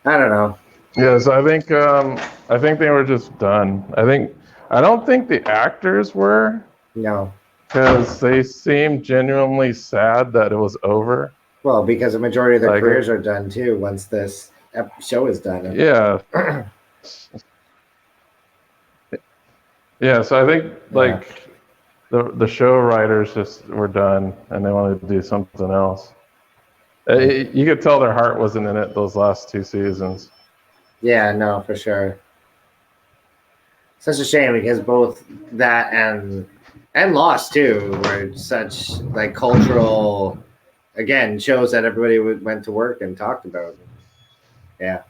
I don't know. yes. I think they were just done. I don't think the actors were, No. because they seemed genuinely sad that it was over. Well, because the majority of their Like, careers are done too once this show is done. yeah, yeah. So I think Yeah. like the show writers just were done and they wanted to do something else. You could tell their heart wasn't in it those last 2 seasons. Yeah, no, for sure. Such a shame because both that and Lost too were such like cultural, again, shows that everybody went to work and talked about. Yeah.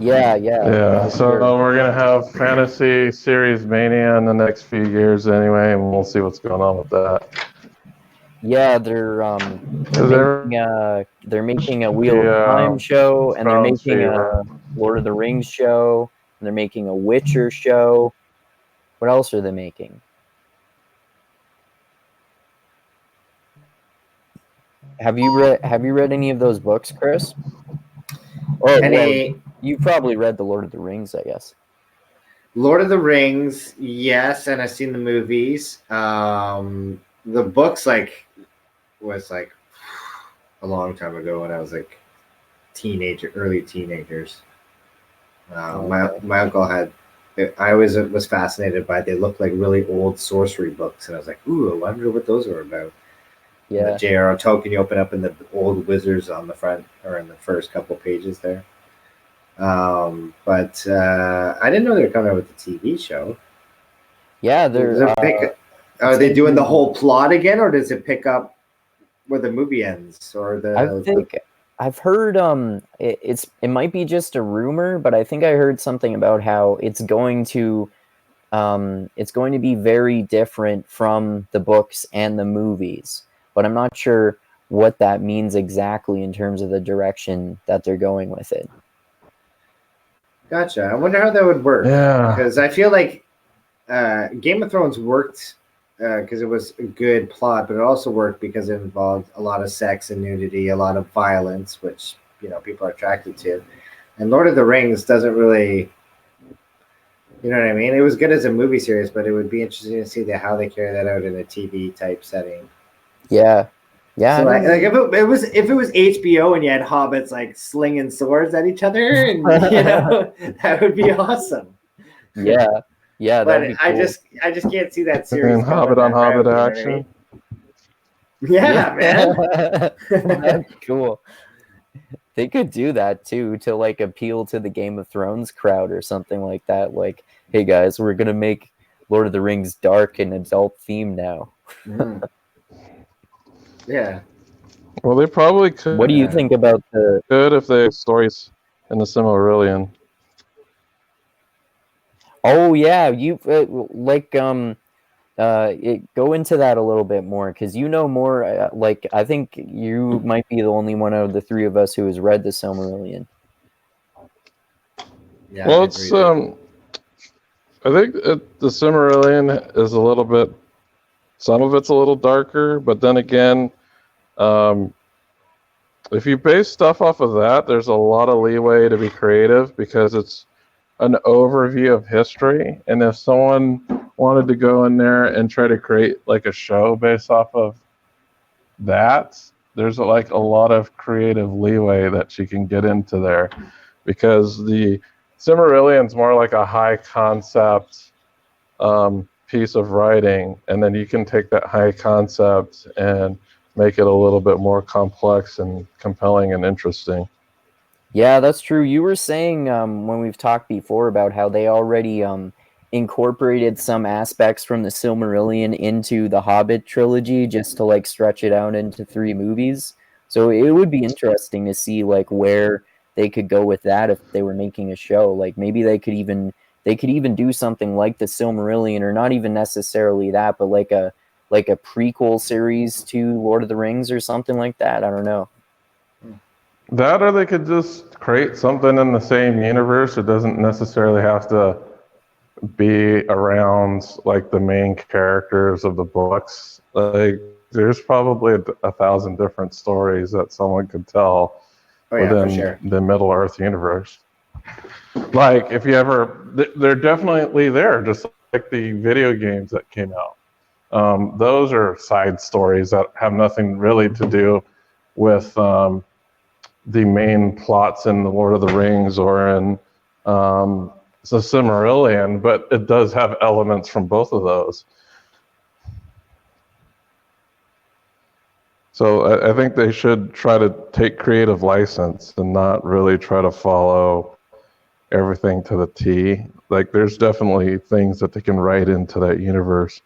Yeah, Yeah, so sure. we're gonna have fantasy series mania in the next few years anyway, and we'll see what's going on with that. Yeah, Because they're making a Wheel of the Time show, and they're Thrones making fever. a Lord of the Rings show, and they're making a Witcher show. What else are they making? Have you read any of those books, Chris? Oh, well, Any you probably read the Lord of the Rings, I guess. Lord of the Rings, yes, and I've seen the movies. The books was like a long time ago when I was like early teenagers. My uncle had. I always was fascinated by. They looked like really old sorcery books, and I was like, "Ooh, I wonder what those are about." And the Yeah, J.R.R. Tolkien, you open up in the old wizards on the front or in the first couple pages there. But I didn't know they were coming out with the TV show. yeah, Does they're it pick? Are it's they gonna doing the be. whole plot again, or does it pick up where the movie ends, or I the? think I've heard it might be just a rumor, but I think I heard something about how it's going to be very different from the books and the movies, but I'm not sure what that means exactly in terms of the direction that they're going with it. Gotcha. I wonder how that would work Yeah, because I feel like Game of Thrones worked because it was a good plot, but it also worked because it involved a lot of sex and nudity, a lot of violence, which people are attracted to. And Lord of the Rings doesn't really, you know what I mean? It was good as a movie series, but it would be interesting to see how they carry that out in a TV type setting. Yeah, yeah, So I like, don't know. if it was HBO and you had hobbits like slinging swords at each other, and that would be awesome. Yeah, yeah, that'd But be cool. I just can't see that series and going Hobbit on that Hobbit route. You know what I mean? action. Yeah, Yeah, man. that'd be cool. They could do that too to like appeal to the Game of Thrones crowd or something like that. Like, hey guys, we're gonna make Lord of the Rings dark and adult theme now. Mm. Yeah, Well, they probably What do you yeah. think about the? could if they had stories in the Silmarillion. Oh yeah, you like go into that a little bit more because you know more. Like I think you might be the only one out of the three of us who has read the Silmarillion. Yeah, I Well, did it's read it. I think the Silmarillion is a little bit. Some of it's a little darker, but then again, um, if you base stuff off of that, there's a lot of leeway to be creative because it's an overview of history, and if someone wanted to go in there and try to create like a show based off of that, there's like a lot of creative leeway that she can get into there, because the Cimmerillion's more like a high concept piece of writing, and then you can take that high concept and make it a little bit more complex and compelling and interesting. Yeah, that's true. You were saying when we've talked before about how they already incorporated some aspects from the Silmarillion into the Hobbit trilogy just to like stretch it out into 3 movies. So it would be interesting to see like where they could go with that if they were making a show. Like maybe they could even do something like the Silmarillion, or not even necessarily that, but like a prequel series to Lord of the Rings or something like that. I don't know. That, or they could just create something in the same universe. It doesn't necessarily have to be around like the main characters of the books. Like there's probably 1,000 different stories that someone could tell within the Middle Earth universe. Like if you ever, they're definitely there, just like the video games that came out. Those are side stories that have nothing really to do with the main plots in The Lord of the Rings or in the Silmarillion, but it does have elements from both of those. So I think they should try to take creative license and not really try to follow everything to the T. Like there's definitely things that they can write into that universe.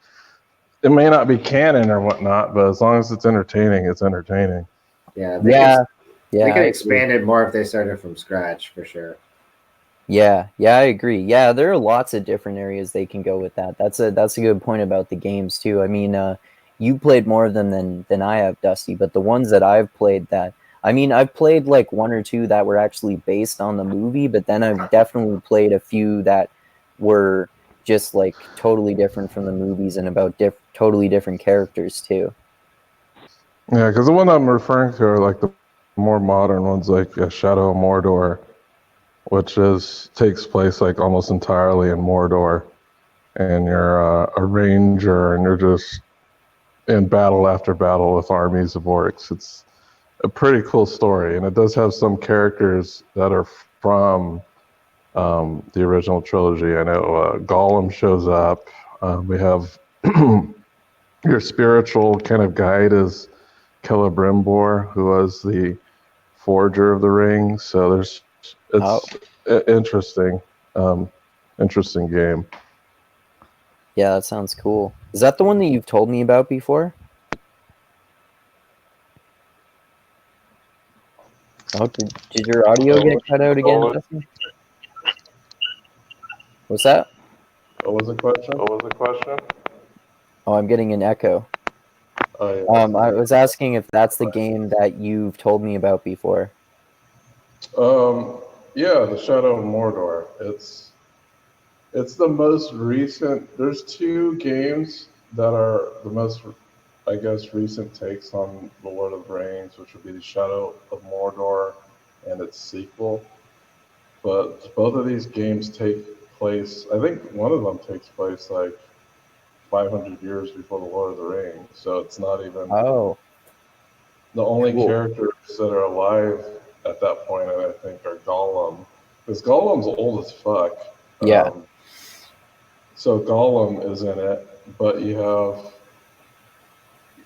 It may not be canon or whatnot, but as long as it's entertaining, it's entertaining. Yeah, they could expand it more if they started from scratch, for sure. Yeah, I agree. Yeah, there are lots of different areas they can go with that. That's a good point about the games too. I mean, you played more of them than I have, Dusty, but the ones that I've played I've played like 1 or 2 that were actually based on the movie, but then I've definitely played a few that were just like totally different from the movies and about totally different characters too. Yeah, because the one I'm referring to are like the more modern ones, like Shadow of Mordor, which takes place like almost entirely in Mordor, and you're a ranger, and you're just in battle after battle with armies of orcs. It's a pretty cool story, and it does have some characters that are from the original trilogy. I know Gollum shows up. We have your spiritual kind of guide is Celebrimbor, who was the forger of the ring. So it's interesting, interesting game. Yeah, that sounds cool. Is that the one that you've told me about before? Oh, did your audio get cut out again, Dustin? What's that? What was the question? Oh, I'm getting an echo. Oh, yeah. I was asking if that's the game that you've told me about before. Yeah, the Shadow of Mordor. It's the most recent. There's 2 games that are the most, I guess, recent takes on the Lord of the Rings, which would be the Shadow of Mordor and its sequel. But both of these games take place, I think one of them takes place like 500 years before the Lord of the Rings. So it's not even. Oh. The only characters that are alive at that point, I think, are Gollum. Because Gollum's old as fuck. Yeah. So Gollum is in it, but you have.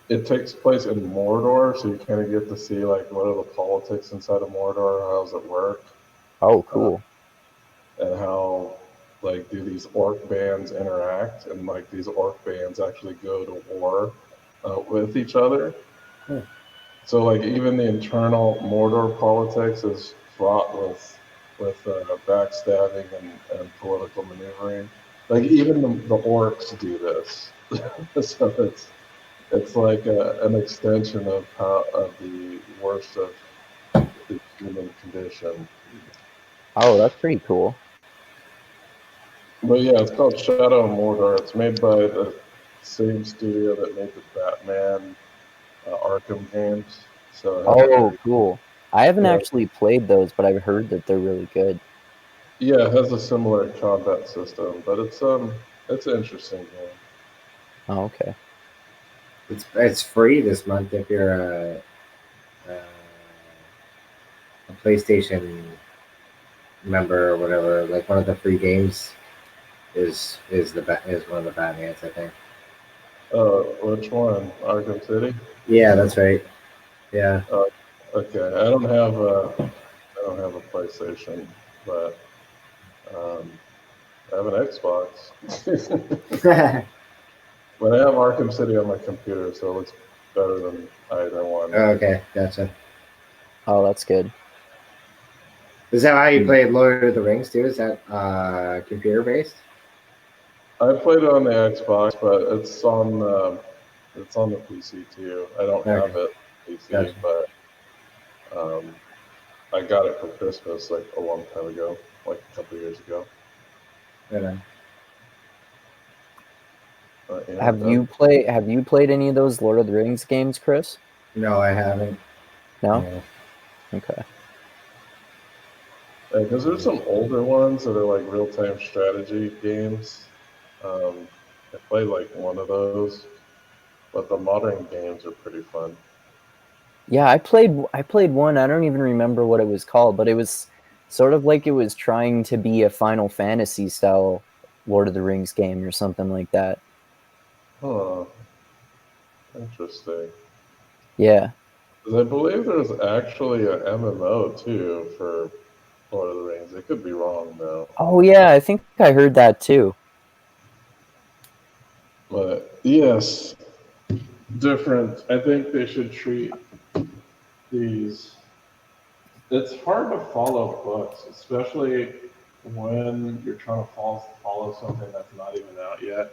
It takes place in Mordor, so you kind of get to see like what are the politics inside of Mordor, how does it work? Oh, cool. And how like do these orc bands interact, and like these orc bands actually go to war with each other. So like even the internal Mordor politics is fraught with backstabbing and political maneuvering. Like even the orcs do this, so it's like an extension of the worst of the human condition. Oh, that's pretty cool. But yeah, it's called Shadow of Mordor. It's made by the same studio that made the Batman Arkham games. So Oh, cool. I haven't actually played those, but I've heard that they're really good. Yeah, it has a similar combat system, but it's an interesting game. Oh, okay. It's free this month if you're a PlayStation member or whatever. Like one of the free games is one of the Batmans, I think. Which one? Arkham City? Yeah, that's right. Yeah. Okay, I don't have a PlayStation, but I have an Xbox. But I have Arkham City on my computer, so it looks better than either one. Okay, gotcha. Oh, that's good. Is that how you Hmm. played Lord of the Rings too? Is that computer based? I played it on the Xbox, but it's on the PC too. I don't Okay, have it PC, gotcha. but um, I got it for Christmas like a long time ago, like a couple years ago. Right on. But yeah, that, Have you played any of those Lord of the Rings games, Chris? No, I haven't. No? Yeah. Okay. because there's some older ones that are like real-time strategy games. I played like one of those, but the modern games are pretty fun. Yeah, I played one. I don't even remember what it was called, but it was sort of like it was trying to be a Final Fantasy style Lord of the Rings game or something like that. Huh, interesting. Yeah. 'Cause I believe there's actually an MMO too for Lord of the Rings. I could be wrong though. Oh yeah, I think I heard that too. But yes, different. I think they should treat these. It's hard to follow books, especially when you're trying to follow something that's not even out yet.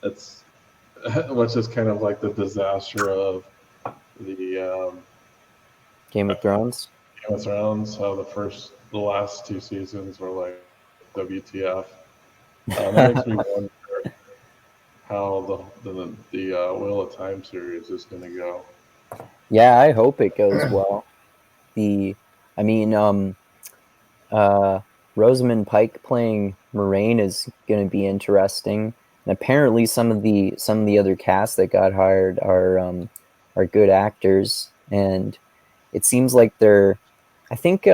It's which is kind of like the disaster of the Game of Thrones. Game of Thrones. How the last two seasons were like WTF. It makes me wonder how the Wheel of Time series is going to go. Yeah, I hope it goes well. The I mean, uh Rosamund Pike playing Moraine is going to be interesting. And apparently some of the other cast that got hired are good actors, and it seems like they're I think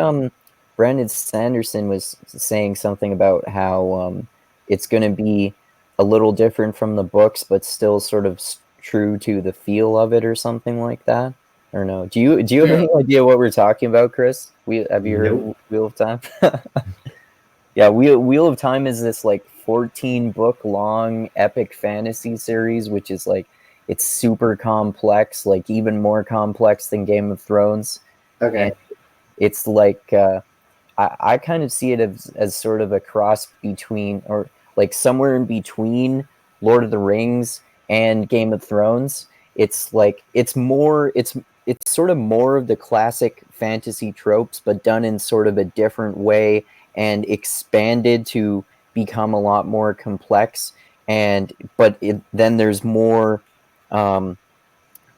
Brandon Sanderson was saying something about how it's going to be a little different from the books, but still sort of true to the feel of it, or something like that. I don't know. Do you have Yeah, any idea what we're talking about, Chris? Have you heard Nope. of Wheel of Time? Yeah, Wheel of Time is this like 14 book long epic fantasy series, which is like it's super complex, like even more complex than Game of Thrones, and Okay. it's like I kind of see it as sort of a cross between, or like somewhere in between Lord of the Rings and Game of Thrones. It's like it's sort of more of the classic fantasy tropes, but done in sort of a different way and expanded to become a lot more complex. And then there's more. Um,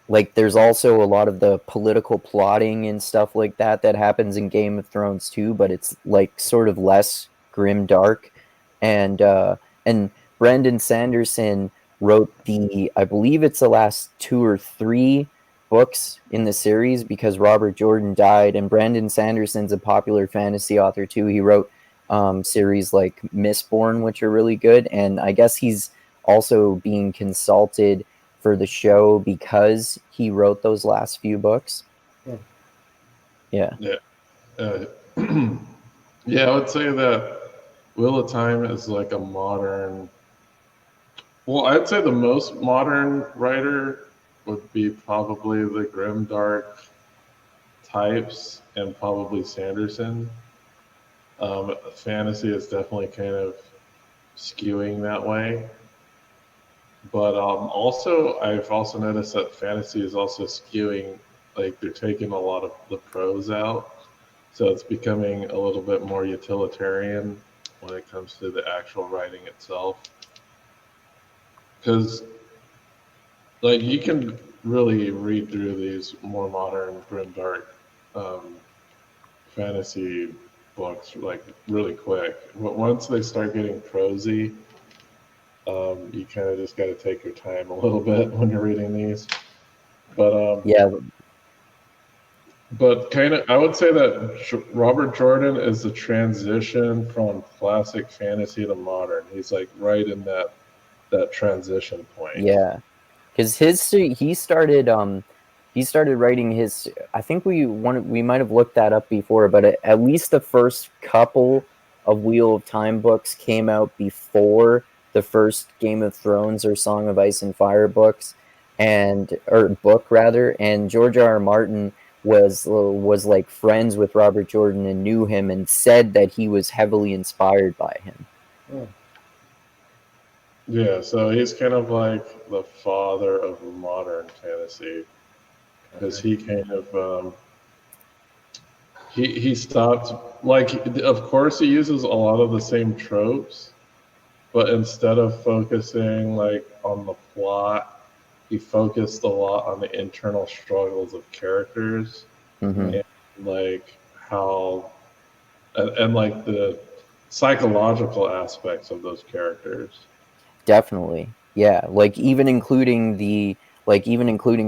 like there's also a lot of the political plotting and stuff like that that happens in Game of Thrones too, but it's like sort of less grim dark. And Brandon Sanderson wrote the I believe it's the last two or three books in the series because Robert Jordan died, and Brandon Sanderson's a popular fantasy author too. He wrote series like Mistborn, which are really good, and I guess he's also being consulted for the show because he wrote those last few books. Yeah. Yeah. yeah, uh, yeah. I would say that Wheel of Time is like a modern. Well, I'd say the most modern writer would be probably the grimdark types and probably Sanderson. Fantasy is definitely kind of skewing that way. But I've also noticed that fantasy is also skewing, like they're taking a lot of the prose out. So it's becoming a little bit more utilitarian when it comes to the actual writing itself. Because, like, you can really read through these more modern, grimdark um, fantasy. books like really quick. But once they start getting prosy, you kind of just got to take your time a little bit when you're reading these. But Yeah, but kind of, I would say that Robert Jordan is the transition from classic fantasy to modern. He's like right in that transition point. yeah. Because he started writing his. I think we might have looked that up before, but at least the first couple of Wheel of Time books came out before the first Game of Thrones or Song of Ice and Fire books, or book rather. And George R. R. Martin was like friends with Robert Jordan and knew him and said that he was heavily inspired by him. Oh. Yeah, so he's kind of like the father of modern fantasy because he kind of he stopped, like, of course he uses a lot of the same tropes, but instead of focusing like on the plot, he focused a lot on the internal struggles of characters Mm-hmm. and like how and like the psychological aspects of those characters. Definitely. Yeah, even including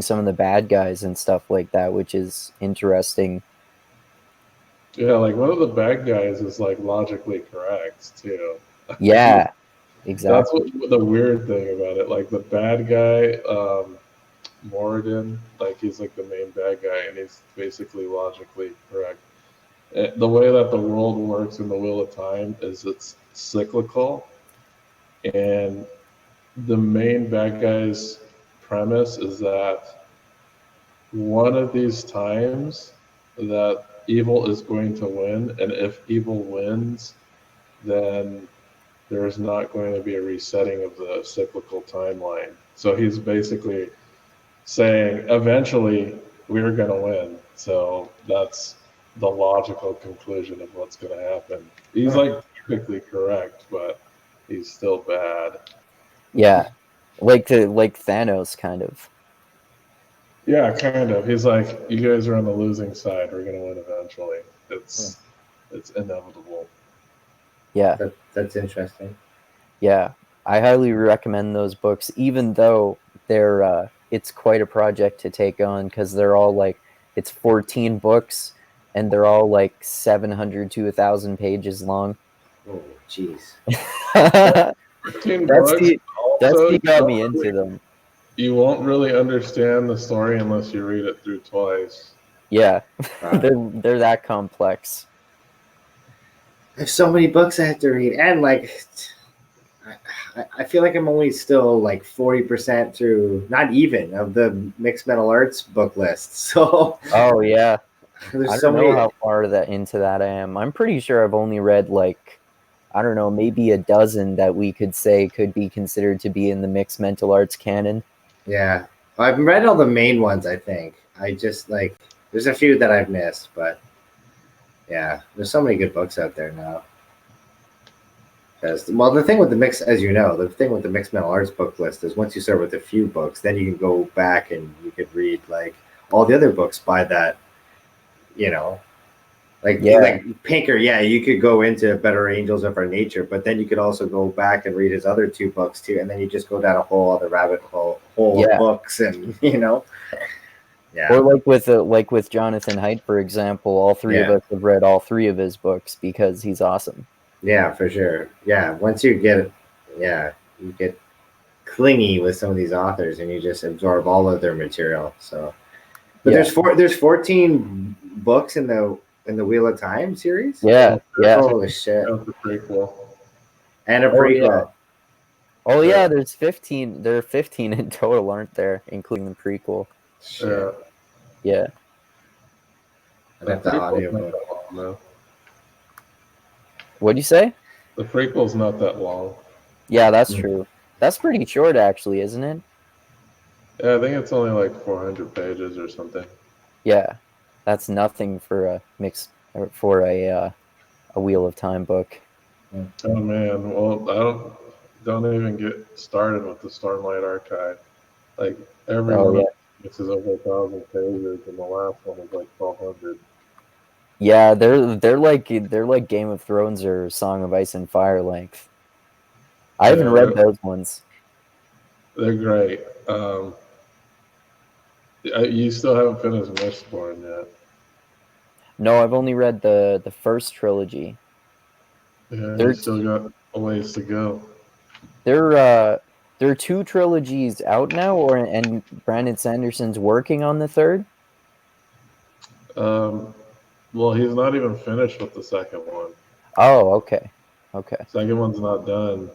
some of the bad guys and stuff like that, which is interesting. Yeah, like one of the bad guys is like logically correct too. Yeah, That's exactly. what the weird thing about it. Like the bad guy, Moradin, like he's like the main bad guy, and he's basically logically correct. The way that the world works in the Wheel of Time is it's cyclical, and the main bad guy's premise is that one of these times that evil is going to win, and if evil wins, then there's not going to be a resetting of the cyclical timeline. So he's basically saying eventually we're going to win. So that's the logical conclusion of what's going to happen. He's like technically correct, but he's still bad. Yeah, like Thanos, kind of. Yeah, kind of. He's like, you guys are on the losing side. We're going to win eventually. It's inevitable. Yeah, That's interesting. yeah. I highly recommend those books, even though it's quite a project to take on because they're all it's 14 books and they're all like 700 to 1,000 pages long. Oh, jeez. that's 15 books. Also, what got me into them. you won't really understand the story unless you read it through twice. Yeah, they're that complex. There's so many books I have to read, and like, I feel like I'm only still like 40% through, not even, of the Mixed Metal Arts book list. So Oh yeah, there's I so don't know many. how far into that I am. I'm pretty sure I've only read I don't know, maybe a dozen that we could say could be considered to be in the mixed mental arts canon. Yeah, I've read all the main ones. I think I just like there's a few that I've missed, but yeah, there's so many good books out there now. Because the thing with the mix, as you know, the thing with the Mixed Metal Arts book list is once you start with a few books, then you can go back and you could read like all the other books by that, you know, like Pinker. Yeah, you could go into Better Angels of Our Nature, but then you could also go back and read his other two books too, and then you just go down a whole other rabbit hole of books, and yeah. Or with Jonathan Haidt, for example, all three of us have read all three of his books because he's awesome. Yeah, for sure. Yeah, once you get you get clingy with some of these authors, and you just absorb all of their material. So, but there's 14 books in the Wheel of Time series. Yeah. Holy shit! The prequel. And a prequel. Oh yeah, there's 15. There are 15 in total, aren't there, including the prequel? Shit. Yeah. I have the audiobook. No. What'd you say? The prequel's not that long. Yeah, that's true. That's pretty short, actually, isn't it? Yeah, I think it's only like 400 pages or something. Yeah, that's nothing for a Wheel of Time book. Oh man, well I don't even get started with the Stormlight Archive. Like every one of this is over 1,000 pages, and the last one is like 1,200. Yeah, they're like Game of Thrones or Song of Ice and Fire length. I haven't read those ones. They're great. You still haven't finished Mistborn yet. No, I've only read the first trilogy. Yeah, you still got a ways to go. There are two trilogies out now, and Brandon Sanderson's working on the third. Well, he's not even finished with the second one. Oh, okay. Second one's not done.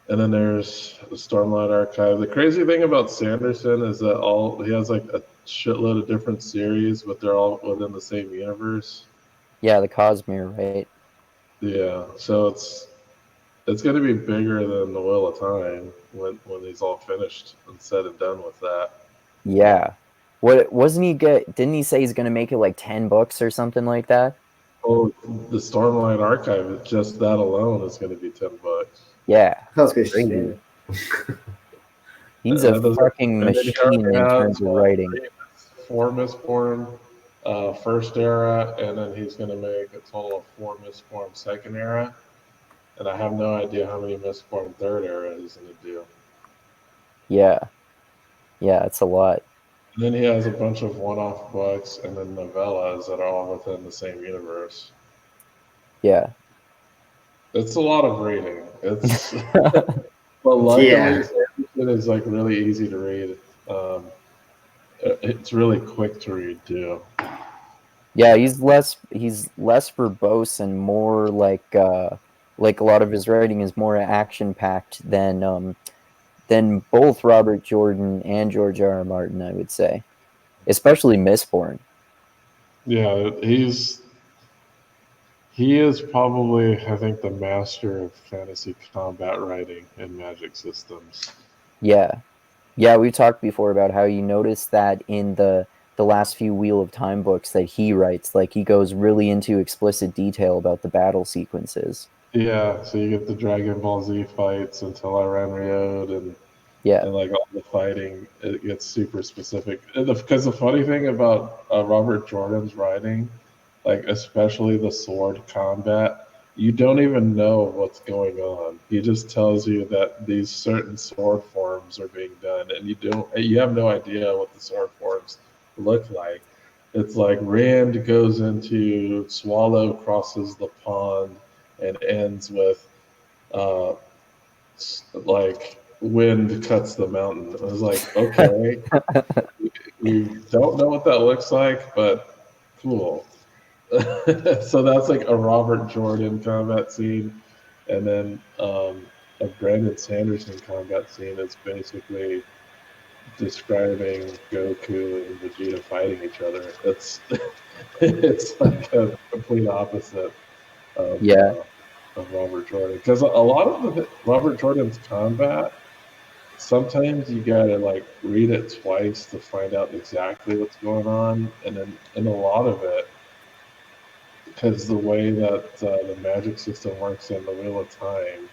And then there's the Stormlight Archive. The crazy thing about Sanderson is that he has like a shitload of different series, but they're all within the same universe. Yeah, the Cosmere, right? Yeah, so it's going to be bigger than the Wheel of Time when he's all finished and said and done with that. Yeah. What wasn't he get? Didn't he say he's going to make it like 10 books or something like that? Oh, the Stormlight Archive, just that alone is going to be $10. Yeah, that's crazy. He's a fucking machine in terms of writing. 4 Mistborn first era, and then he's going to make a total of 4 Mistborn second era. And I have no idea how many Mistborn third era he's going to do. Yeah, it's a lot. And then he has a bunch of one-off books and then novellas that are all within the same universe. Yeah. It's a lot of reading. It's but luckily it is like really easy to read. It's really quick to read too. Yeah, he's less verbose and more like a lot of his writing is more action packed than both Robert Jordan and George R.R. Martin, I would say, especially Mistborn. Yeah, he is probably, I think, the master of fantasy combat writing and magic systems. Yeah, we talked before about how you notice that in the last few Wheel of Time books that he writes, like he goes really into explicit detail about the battle sequences. Yeah, so you get the Dragon Ball Z fights until Iran and like all the fighting, it gets super specific. Because the funny thing about Robert Jordan's writing, like especially the sword combat, you don't even know what's going on. He just tells you that these certain sword forms are being done, and you have no idea what the sword forms look like. It's like Rand goes into Swallow crosses the pond and ends with like wind cuts the mountain. I was like, okay, we don't know what that looks like, but cool. So that's like a Robert Jordan combat scene, and then a Brandon Sanderson combat scene is basically describing Goku and Vegeta fighting each other. It's like a complete opposite of Robert Jordan, because a lot of Robert Jordan's combat, sometimes you gotta like read it twice to find out exactly what's going on, and then in a lot of it, because the way that the magic system works in the Wheel of Time,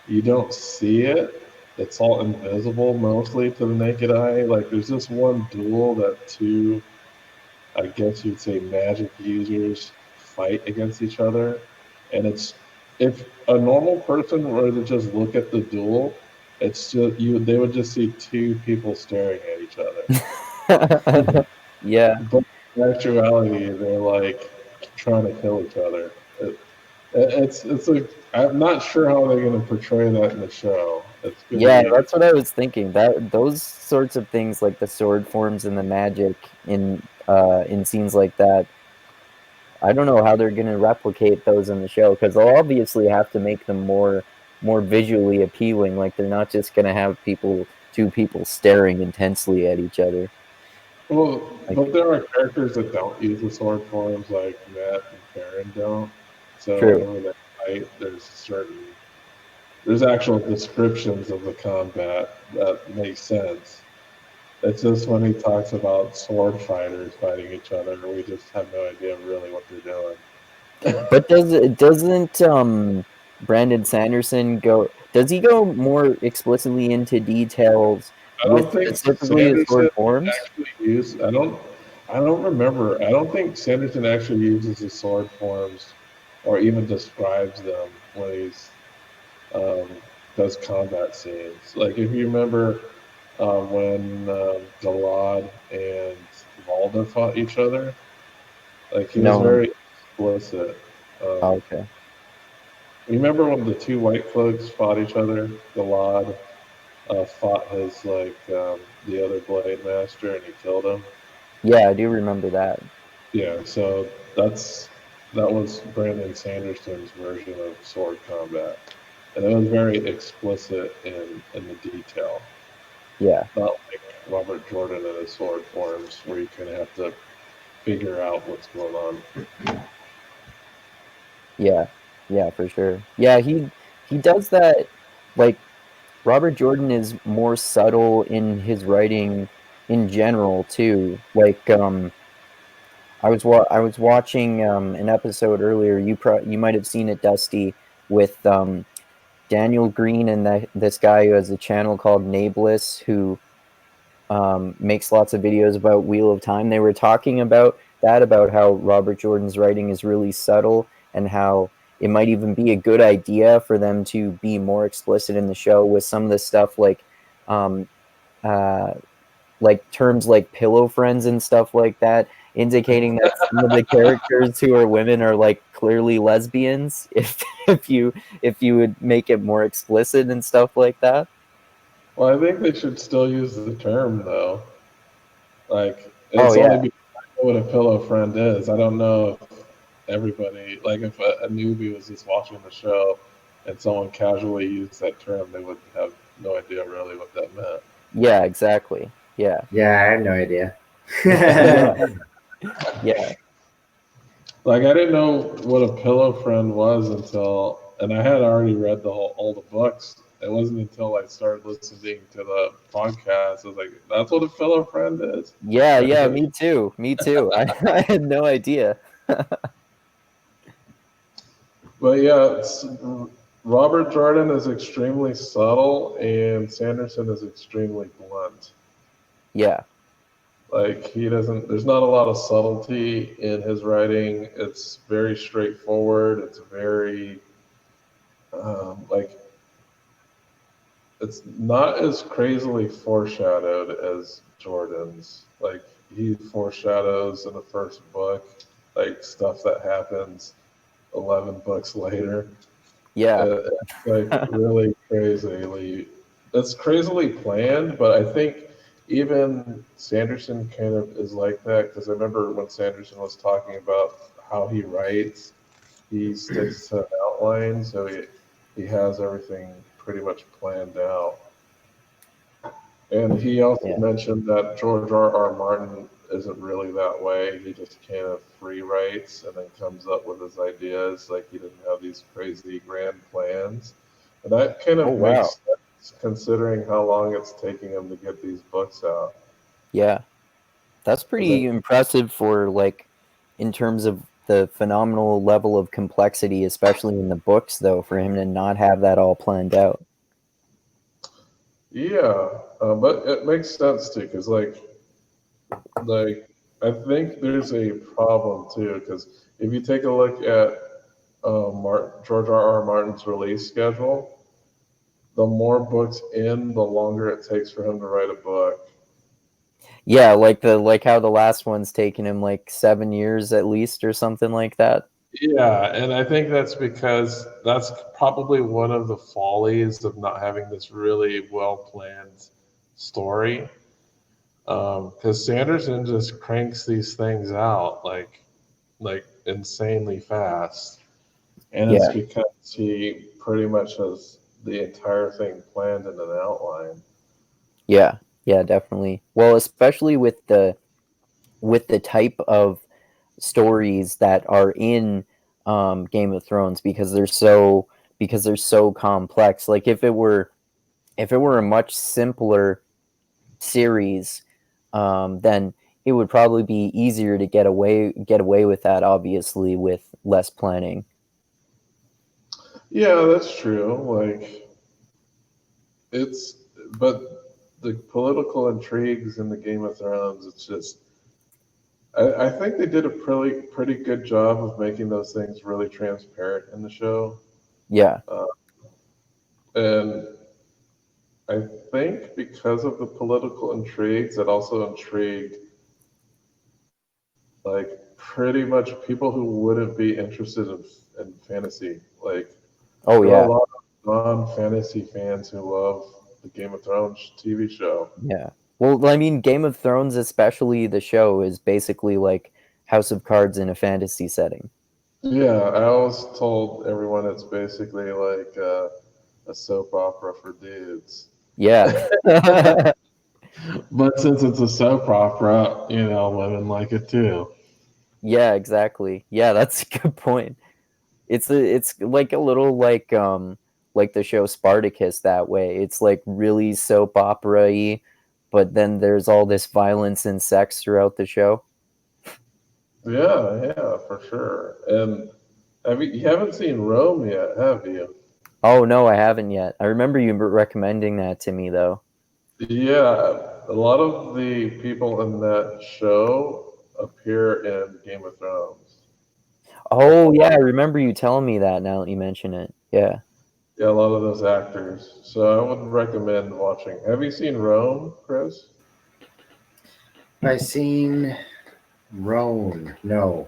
you don't see it. It's all invisible mostly to the naked eye. Like there's this one duel that two, I guess you'd say, magic users fight against each other, and it's, if a normal person were to just look at the duel, it's just they would just see two people staring at each other. Yeah. But in actuality, they're like trying to kill each other. It's like, I'm not sure how they're going to portray that in the show. That's what I was thinking. That those sorts of things, like the sword forms and the magic in scenes like that, I don't know how they're going to replicate those in the show, because they'll obviously have to make them more visually appealing. Like they're not just going to have two people staring intensely at each other. Well, but there are characters that don't use the sword forms, like Matt and Farron don't. So whenever they fight, there's actual descriptions of the combat that make sense. It's just when he talks about sword fighters fighting each other, we just have no idea really what they're doing. But doesn't Brandon Sanderson go? Does he go more explicitly into details with specifically his sword forms? I don't. I don't remember. I don't think Sanderson actually uses the sword forms or even describes them when he's um, does combat scenes. Like if you remember when Galad and Valda fought each other, like he was No. very explicit. Oh, Um, okay. you remember when the two white cloaks fought each other? Galad fought his the other blade master and he killed him. Yeah, I do remember that. Yeah, so that was Brandon Sanderson's version of sword combat, and it was very explicit in the detail, Yeah. not like Robert Jordan and his sword forms, where you kind of have to figure out what's going on. Yeah. Yeah, for sure. Yeah, he does that. Like, Robert Jordan is more subtle in his writing in general too. Like, I was watching an episode earlier. You might have seen it, Dusty, with Daniel Green and this guy who has a channel called Nameless, who makes lots of videos about Wheel of Time. They were talking about that, about how Robert Jordan's writing is really subtle, and how it might even be a good idea for them to be more explicit in the show with some of the stuff, um, uh, like terms like pillow friends and stuff like that, indicating that some of the characters who are women are like clearly lesbians. If you would make it more explicit and stuff like that. Well, I think they should still use the term though. Like Oh it's only yeah, because I know what a pillow friend is. I don't know if everybody, like if a newbie was just watching the show and someone casually used that term, they would have no idea really what that meant. yeah, exactly. Yeah, Yeah, I had no idea. yeah, Like I didn't know what a pillow friend was until, and I had already read all the books. It wasn't until I started listening to the podcast. I was like, "That's what a pillow friend is." yeah, yeah. Me too. Me too. I had no idea. But yeah, Robert Jordan is extremely subtle, and Sanderson is extremely blunt. Yeah, Like he doesn't. There's not a lot of subtlety in his writing. It's very straightforward. It's very like it's not as crazily foreshadowed as Jordan's. Like he foreshadows in the first book, like stuff that happens 11 books later. yeah, It's like really crazily. It's crazily planned, but I think even Sanderson kind of is like that because I remember when Sanderson was talking about how he writes, he sticks to an outline, so he has everything pretty much planned out. And he also yeah, mentioned that George R. R. Martin isn't really that way. He just kind of free writes and then comes up with his ideas. Like he didn't have these crazy grand plans. And that kind oh of wow, makes sense considering how long it's taking him to get these books out. yeah. That's 'Cause I, pretty impressive for, like, in terms of the phenomenal level of complexity, especially in the books, though, for him to not have that all planned out. yeah, but it makes sense too, because like I think there's a problem too, because if you take a look at George R. R. Martin's release schedule, the more books in, the longer it takes for him to write a book. Yeah, like how the last one's taken him like 7 years at least or something like that. Yeah, and I think that's because that's probably one of the follies of not having this really well planned story. Because Sanderson just cranks these things out like insanely fast, and it's Yeah, because he pretty much has the entire thing planned in an outline. yeah, yeah, definitely. Well, especially with the type of stories that are in Game of Thrones, because they're so complex. Like if it were a much simpler series, then it would probably be easier to get away with that. Obviously, with less planning. Yeah, that's true. Like it's, but the political intrigues in the Game of Thrones, it's just I think they did a pretty good job of making those things really transparent in the show. Yeah. And I think because of the political intrigues, it also intrigued like pretty much people who wouldn't be interested in fantasy. Like Oh there are a yeah. lot of non-fantasy fans who love the Game of Thrones TV show. Yeah. Well, I mean, Game of Thrones, especially the show, is basically like House of Cards in a fantasy setting. Yeah, I always told everyone it's basically like a soap opera for dudes. Yeah. But since it's a soap opera, women like it too. Yeah, exactly. Yeah, that's a good point. It's like a little like the show Spartacus that way. It's like really soap opera-y, but then there's all this violence and sex throughout the show. Yeah, yeah, for sure. And you haven't seen Rome yet, have you? Oh no, I haven't yet. I remember you recommending that to me though. Yeah, a lot of the people in that show appear in Game of Thrones. Oh yeah, I remember you telling me that now that you mention it. Yeah. Yeah, a lot of those actors. So I would recommend watching. Have you seen Rome, Chris? Have I seen Roan? No.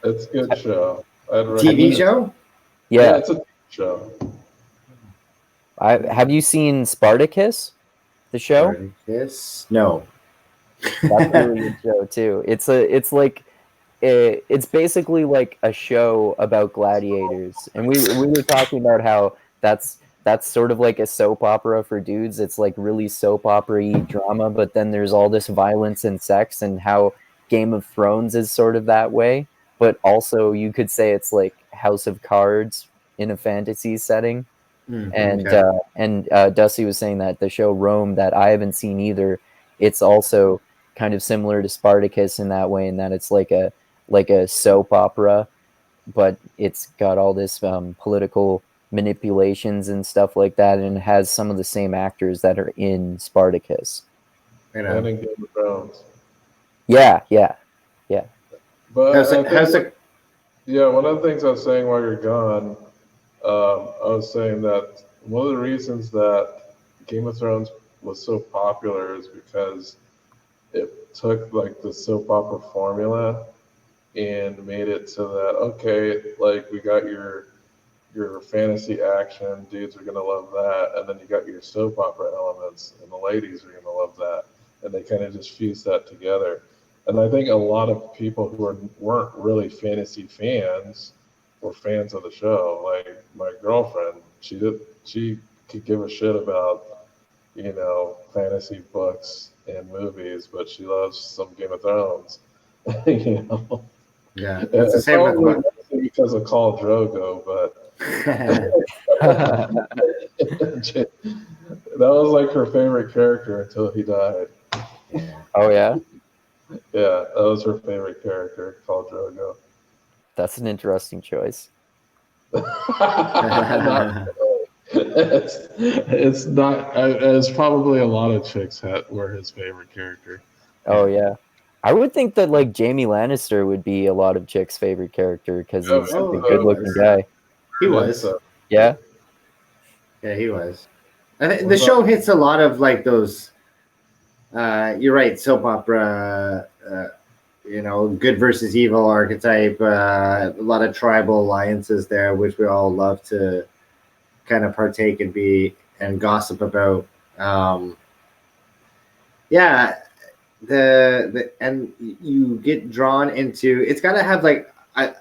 It's a good show. I'd TV recommend it. show? Yeah, Yeah. it's a TV show. Have you seen Spartacus, the show? Spartacus? No. That's a really good show too. It's basically like a show about gladiators, and we were talking about how that's sort of like a soap opera for dudes. It's like really soap opera-y drama, but then there's all this violence and sex, and how Game of Thrones is sort of that way. But also, you could say it's like House of Cards in a fantasy setting. And Okay. Dusty was saying that the show Rome, that I haven't seen either, it's also kind of similar to Spartacus in that way, in that it's like a soap opera, but it's got all this political manipulations and stuff like that, and it has some of the same actors that are in Spartacus. Right And on. in Game of Thrones. Yeah, yeah, yeah. But How's I it, how's think, it, yeah, one of the things I was saying while you're gone, I was saying that one of the reasons that Game of Thrones was so popular is because it took like the soap opera formula and made it so that okay, like we got your fantasy action, dudes are gonna love that, and then you got your soap opera elements, and the ladies are gonna love that, and they kind of just fused that together. And I think a lot of people who weren't really fantasy fans were fans of the show. Like my girlfriend, she could give a shit about fantasy books and movies, but she loves some Game of Thrones. you know, yeah, it's the same with probably what? mostly because of Khal Drogo, but that was like her favorite character until he died. Yeah. Oh yeah, Yeah, that was her favorite character, Khal Drogo. that's an interesting choice. Not really. It's not. It's probably a lot of chicks were his favorite character. Oh yeah. I would think that like Jamie Lannister would be a lot of chicks' favorite character because Yeah, he's Oh, a he good-looking was. guy. He Very much was. so. Yeah. Yeah, he was. I think What the about- show hits a lot of like those. You're right, soap opera. Good versus evil archetype. A lot of tribal alliances there, which we all love to kind of partake and be and gossip about. Yeah, and you get drawn into. It's got to have like I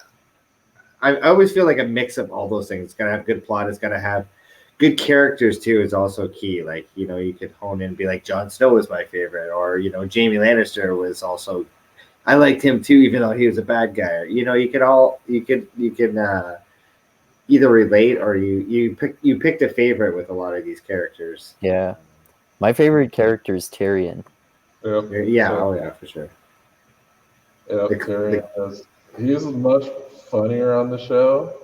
always feel like a mix of all those things. It's got to have good plot. It's got to have good characters too. Is also key. Like you could hone in and be like Jon Snow was my favorite, or Jamie Lannister was also. I liked him too, even though he was a bad guy. Or, you can either relate or you picked a favorite with a lot of these characters. Yeah. My favorite character is Tyrion. Yep. Yeah. So, Oh yeah, for sure. yep. The- Tyrion is. He is much funnier on the show.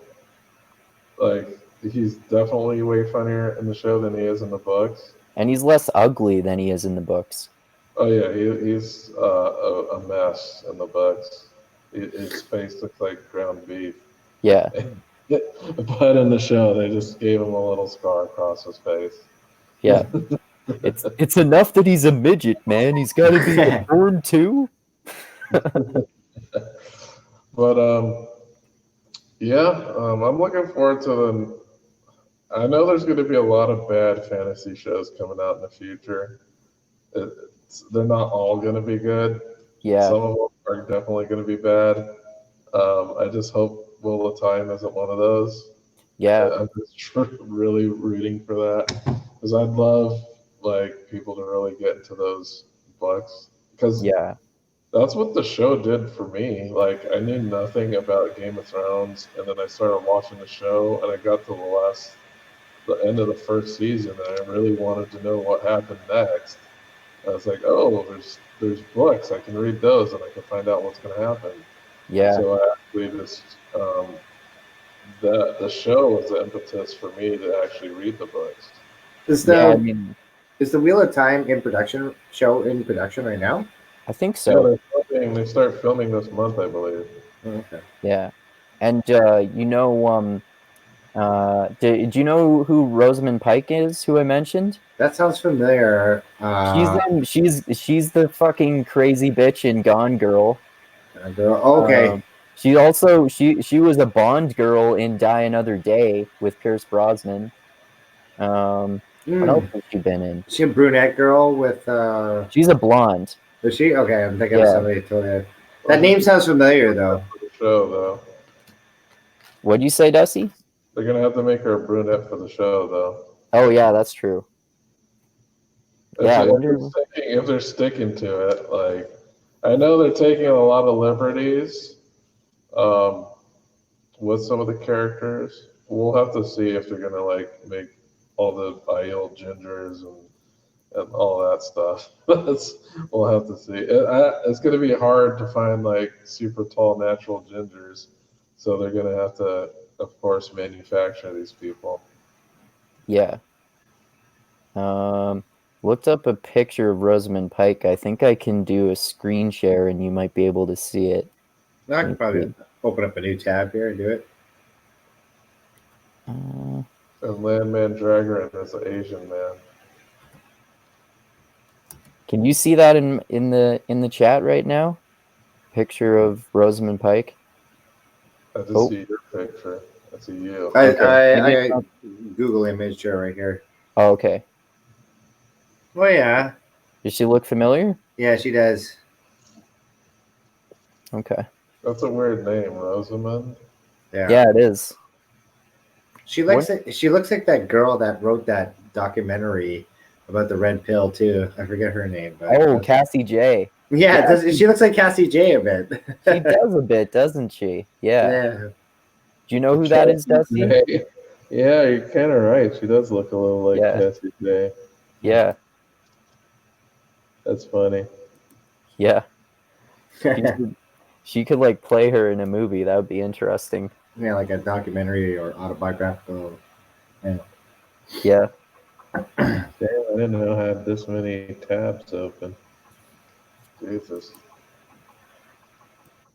Like he's definitely way funnier in the show than he is in the books. And he's less ugly than he is in the books. Oh yeah, he's a mess in the books. His face looks like ground beef. Yeah. But in the show, they just gave him a little scar across his face. Yeah. It's enough that he's a midget, man. He's got to be born too. But yeah, I'm looking forward to the. I know there's going to be a lot of bad fantasy shows coming out in the future. They're not all going to be good. Yeah. Some of them are definitely going to be bad. I just hope Wheel of Time isn't one of those. Yeah. I'm just really rooting for that because I'd love like people to really get into those books because Yeah. that's what the show did for me. Like I knew nothing about Game of Thrones, and then I started watching the show, and I got to the end of the first season, and I really wanted to know what happened next. I was like, oh, there's books. I can read those, and I can find out what's going to happen. And Yeah. so I actually just the show was the impetus for me to actually read the books. Is Yeah. I the mean, is the Wheel of Time in production right now? I think Yeah, so. they start filming this month, I believe. Okay. Yeah. And do you know who Rosamund Pike is? Who I mentioned? That sounds familiar. She's the fucking crazy bitch in Gone Girl. Okay. She was a Bond girl in Die Another Day with Pierce Brosnan. What else has she been in? Is she a brunette girl with She's a blonde. is she? Okay, I'm thinking of Yeah. somebody totally. That name sounds familiar though. For the show, though, What'd you say, Dusty? they're gonna have to make her a brunette for the show, though. Oh yeah, that's true. Yeah, If they're sticking to it, like I know they're taking a lot of liberties um, with some of the characters. We'll have to see if they're gonna like make all the Aiel gingers and all that stuff. We'll have to see. It's gonna be hard to find like super tall natural gingers, so they're gonna have to, of course, manufacture these people. Yeah. Looked up a picture of Rosamund Pike. I think I can do a screen share and you might be able to see it. I can probably open up a new tab here and do it. And Landman Dragger is an Asian man. Can you see that in the chat right now? Picture of Rosamund Pike. I just see your picture. I see you. I Google image her right here. Oh, okay. Oh yeah. Does she look familiar? Yeah, she does. Okay. That's a weird name, Rosamund. Yeah. Yeah, it is. She looks like that girl that wrote that documentary about the red pill too. I forget her name. But Cassie J. Yeah, she looks like Cassie J a bit. She does a bit, doesn't she? Yeah. Do you know who that is, Dusty? Yeah, you're kind of right. She does look a little like Cassie J. Yeah. That's funny. Yeah. She could like play her in a movie. That would be interesting. Yeah, like a documentary or autobiographical. Yeah. Damn, I didn't know I had this many tabs open. Jesus.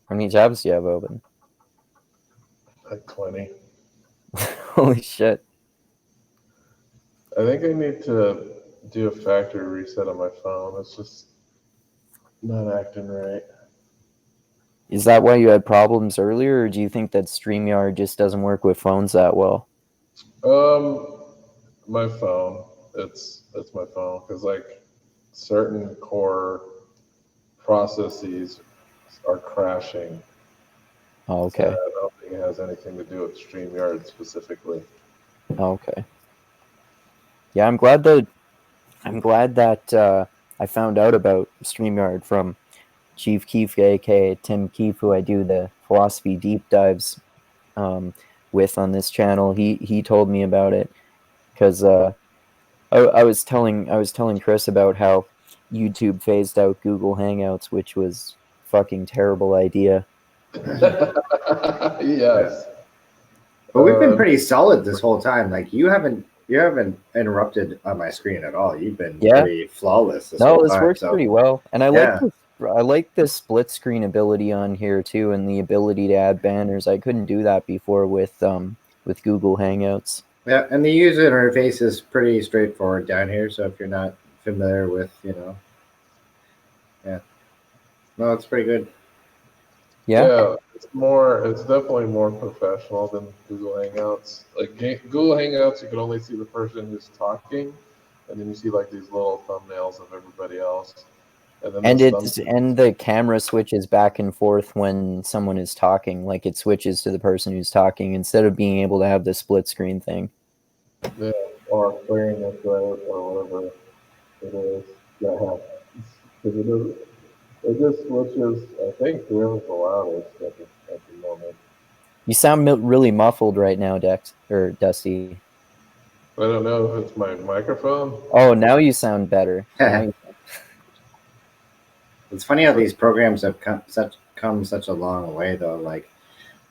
How many tabs do you have open? Like 20. Holy shit. I think I need to do a factory reset on my phone. It's just not acting right. Is that why you had problems earlier, or do you think that StreamYard just doesn't work with phones that well? My phone. It's my phone because like certain core processes are crashing. Oh, okay. So I don't think it has anything to do with StreamYard specifically. Oh, okay. Yeah, I'm glad that I found out about StreamYard from Chief Keef, aka Tim Keefe, who I do the philosophy deep dives with on this channel. He told me about it because I was telling Chris about how YouTube phased out Google Hangouts, which was a fucking terrible idea. Yes. But we've been pretty solid this whole time. Like you haven't You haven't interrupted on my screen at all. You've been Yeah. pretty flawless this No, whole this time. works So pretty well, and I Yeah. like the split screen ability on here too, and the ability to add banners. I couldn't do that before with Google Hangouts. yeah, and the user interface is pretty straightforward down here. So if you're not familiar with, yeah, no, it's pretty good. Yeah. It's definitely more professional than Google Hangouts. Like Google Hangouts, you can only see the person who's talking, and then you see like these little thumbnails of everybody else. And then And the camera switches back and forth when someone is talking, like it switches to the person who's talking instead of being able to have the split screen thing. Yeah, or clearing the throat or whatever it is that happens. Because it just switches, I think, whoever's the loudest at the moment. You sound really muffled right now, Dex or Dusty. I don't know if it's my microphone. Oh, now you sound better. It's funny how these programs have come such a long way, though. Like,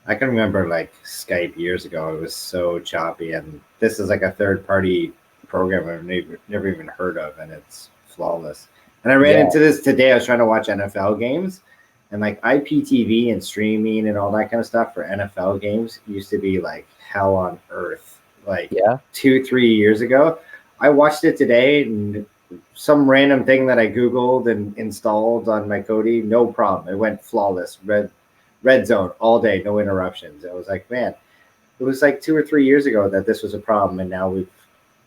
I can remember like Skype years ago; it was so choppy, and this is like a third-party program I've never even heard of, and it's flawless. And I ran into this today. I was trying to watch NFL games, and like IPTV and streaming and all that kind of stuff for NFL games used to be like hell on earth. Like 2-3 years ago, I watched it today, and some random thing that I Googled and installed on my Kodi, no problem. It went flawless. Red zone all day, no interruptions. I was like, man, it was like 2 or 3 years ago that this was a problem, and now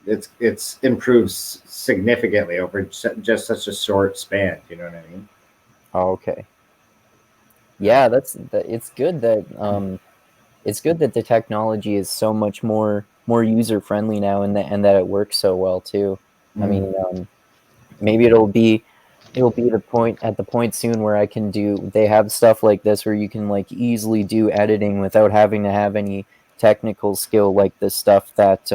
it's improved significantly over just such a short span. You know what I mean? Oh, okay. Yeah, it's good that the technology is so much more user friendly now, and that it works so well too. I mean, maybe it'll be the point soon where they have stuff like this where you can like easily do editing without having to have any technical skill, like the stuff that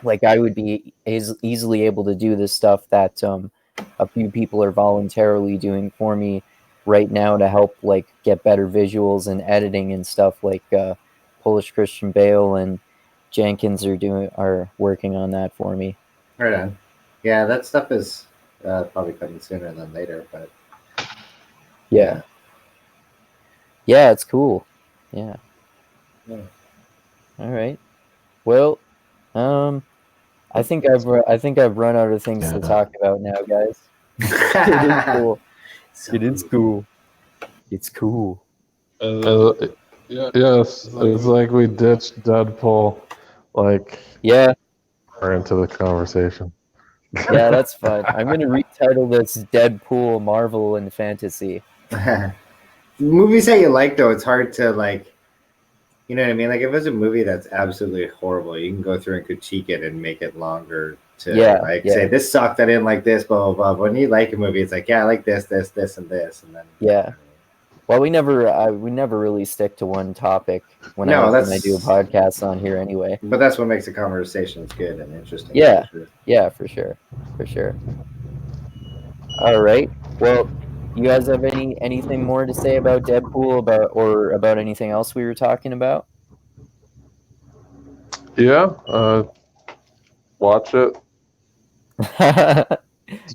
like I would be easily able to do this stuff that a few people are voluntarily doing for me right now to help like get better visuals and editing and stuff, like Polish Christian Bale and Jenkins are working on that for me. Right on. Yeah, that stuff is probably coming sooner than later, but yeah, it's cool. Yeah. All right. Well, I think I've run out of things to talk about now, guys. It is cool. It is cool. It's cool. Yes, it's like we ditched Deadpool. Like, we're into the conversation. Yeah, that's fine. I'm gonna retitle this Deadpool, Marvel, and Fantasy. Movies that you like, though, it's hard to like. You know what I mean? Like, if it's a movie that's absolutely horrible, you can go through and critique it and make it longer to say this sucked. I didn't like this. Blah blah blah. When you like a movie, it's like, yeah, I like this, this, this, and this, and then Well, we never really stick to one topic when I do a podcast on here anyway. But that's what makes the conversations good and interesting. Yeah, for sure. All right. Well, you guys have anything more to say about Deadpool, about anything else we were talking about? Yeah, watch it.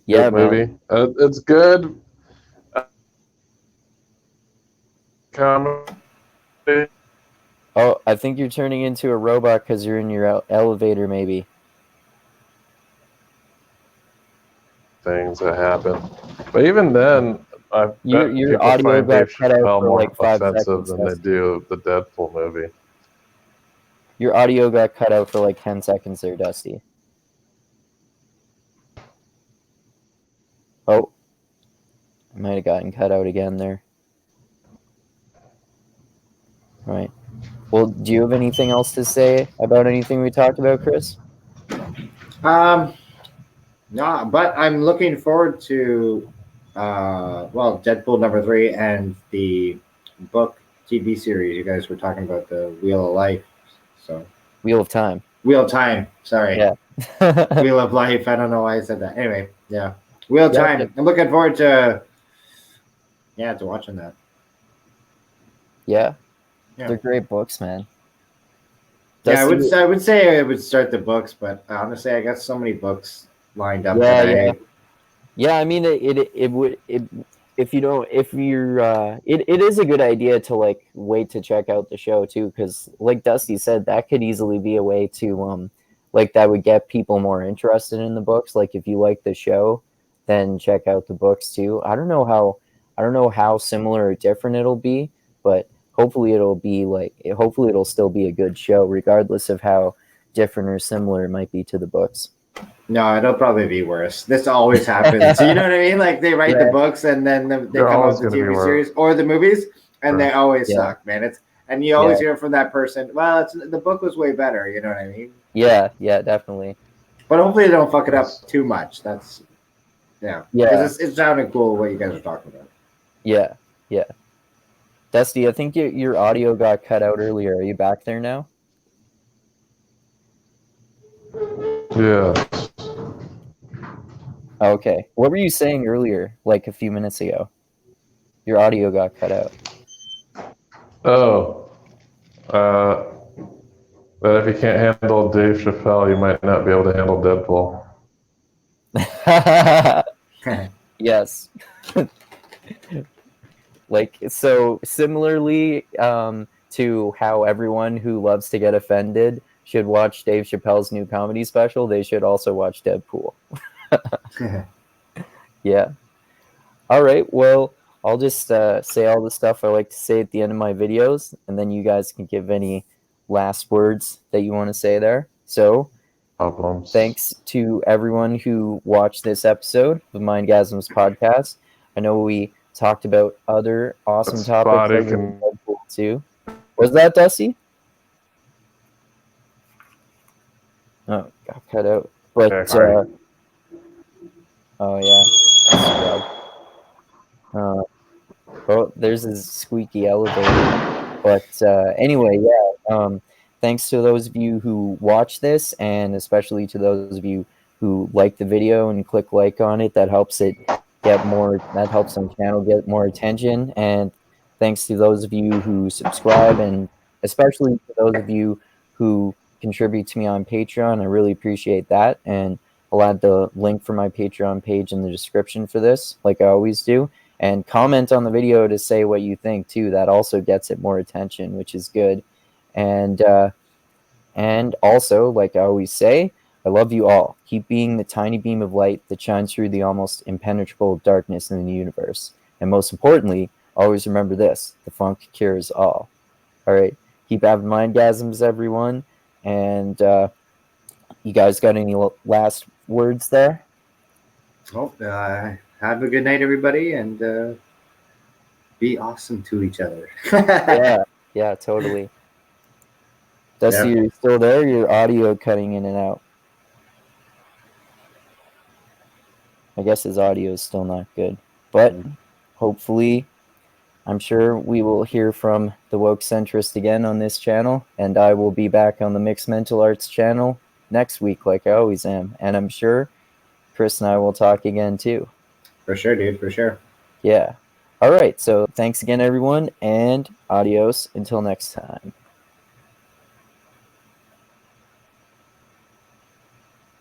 Yeah, movie. It's good. Comedy. Oh, I think you're turning into a robot because you're in your elevator, maybe. Things that happen, but even then, your audio got cut out for like 5 seconds than they do the Deadpool movie. Your audio got cut out for like 10 seconds there, Dusty. Oh, I might have gotten cut out again there. All right. Well, do you have anything else to say about anything we talked about, Chris? No, but I'm looking forward to Deadpool #3 and the book TV series you guys were talking about, the Wheel of Life. So Wheel of Time. Sorry. Yeah. Wheel of Life. I don't know why I said that. Anyway, yeah. Wheel of Time. I'm looking forward to watching that. Yeah. They're great books, man. Yeah, Dusty, I would say I would start the books, but honestly, I got so many books lined up yeah, that yeah. I Yeah, I mean it would it if you don't if you're it is a good idea to like wait to check out the show too, because like Dusty said, that could easily be a way to like that would get people more interested in the books. Like if you like the show, then check out the books too. I don't know how similar or different it'll be, but hopefully it'll be like hopefully it'll still be a good show regardless of how different or similar it might be to the books. no, it'll probably be worse. This always happens. You know what I mean? Like they write the Yeah, books and then they They're come always out with the going to be TV worse. series or the movies, and they always yeah, suck, man. It's and you always yeah. hear from that person. Well, it's the book was way better. You know what I mean? Yeah, yeah, definitely. But hopefully they don't fuck it Yes. up too much. That's yeah, Yeah, because it's sounding cool what you guys are talking about. yeah, yeah. Dusty, I think your audio got cut out earlier. Are you back there now? Yes. Okay. What were you saying earlier, like a few minutes ago? Your audio got cut out. Oh, that if you can't handle Dave Chappelle, you might not be able to handle Deadpool. Yes. Like, so similarly to how everyone who loves to get offended should watch Dave Chappelle's new comedy special, they should also watch Deadpool. Yeah. All right. Well, I'll just say all the stuff I like to say at the end of my videos, and then you guys can give any last words that you want to say there. So, Problems. thanks to everyone who watched this episode of Mindgasms podcast. I know we talked about other awesome That's topics spotty. other than Deadpool too. Was that Dusty? Oh, got cut out. But oh yeah, that's bad. Oh, there's his squeaky elevator. But anyway, yeah. Thanks to those of you who watch this, and especially to those of you who like the video and click like on it. That helps it get more. That helps my channel get more attention. And thanks to those of you who subscribe, and especially to those of you who contribute to me on Patreon. I really appreciate that. And I'll add the link for my Patreon page in the description for this, like I always do. And comment on the video to say what you think too. That also gets it more attention, which is good. And also, like I always say, I love you all. Keep being the tiny beam of light that shines through the almost impenetrable darkness in the universe. And most importantly, always remember this: the funk cures all. All right, keep having mindgasms, everyone. And you guys got any last words there? Well, have a good night, everybody, and be awesome to each other. Yeah, totally. Dusty, Yeah. you're still there? Your audio cutting in and out. I guess his audio is still not good. But hopefully, I'm sure we will hear from the Woke Centrist again on this channel, and I will be back on the Mixed Mental Arts channel next week, like I always am. And I'm sure Chris and I will talk again too. For sure, dude. For sure. Yeah. All right. So thanks again, everyone, and adios until next time.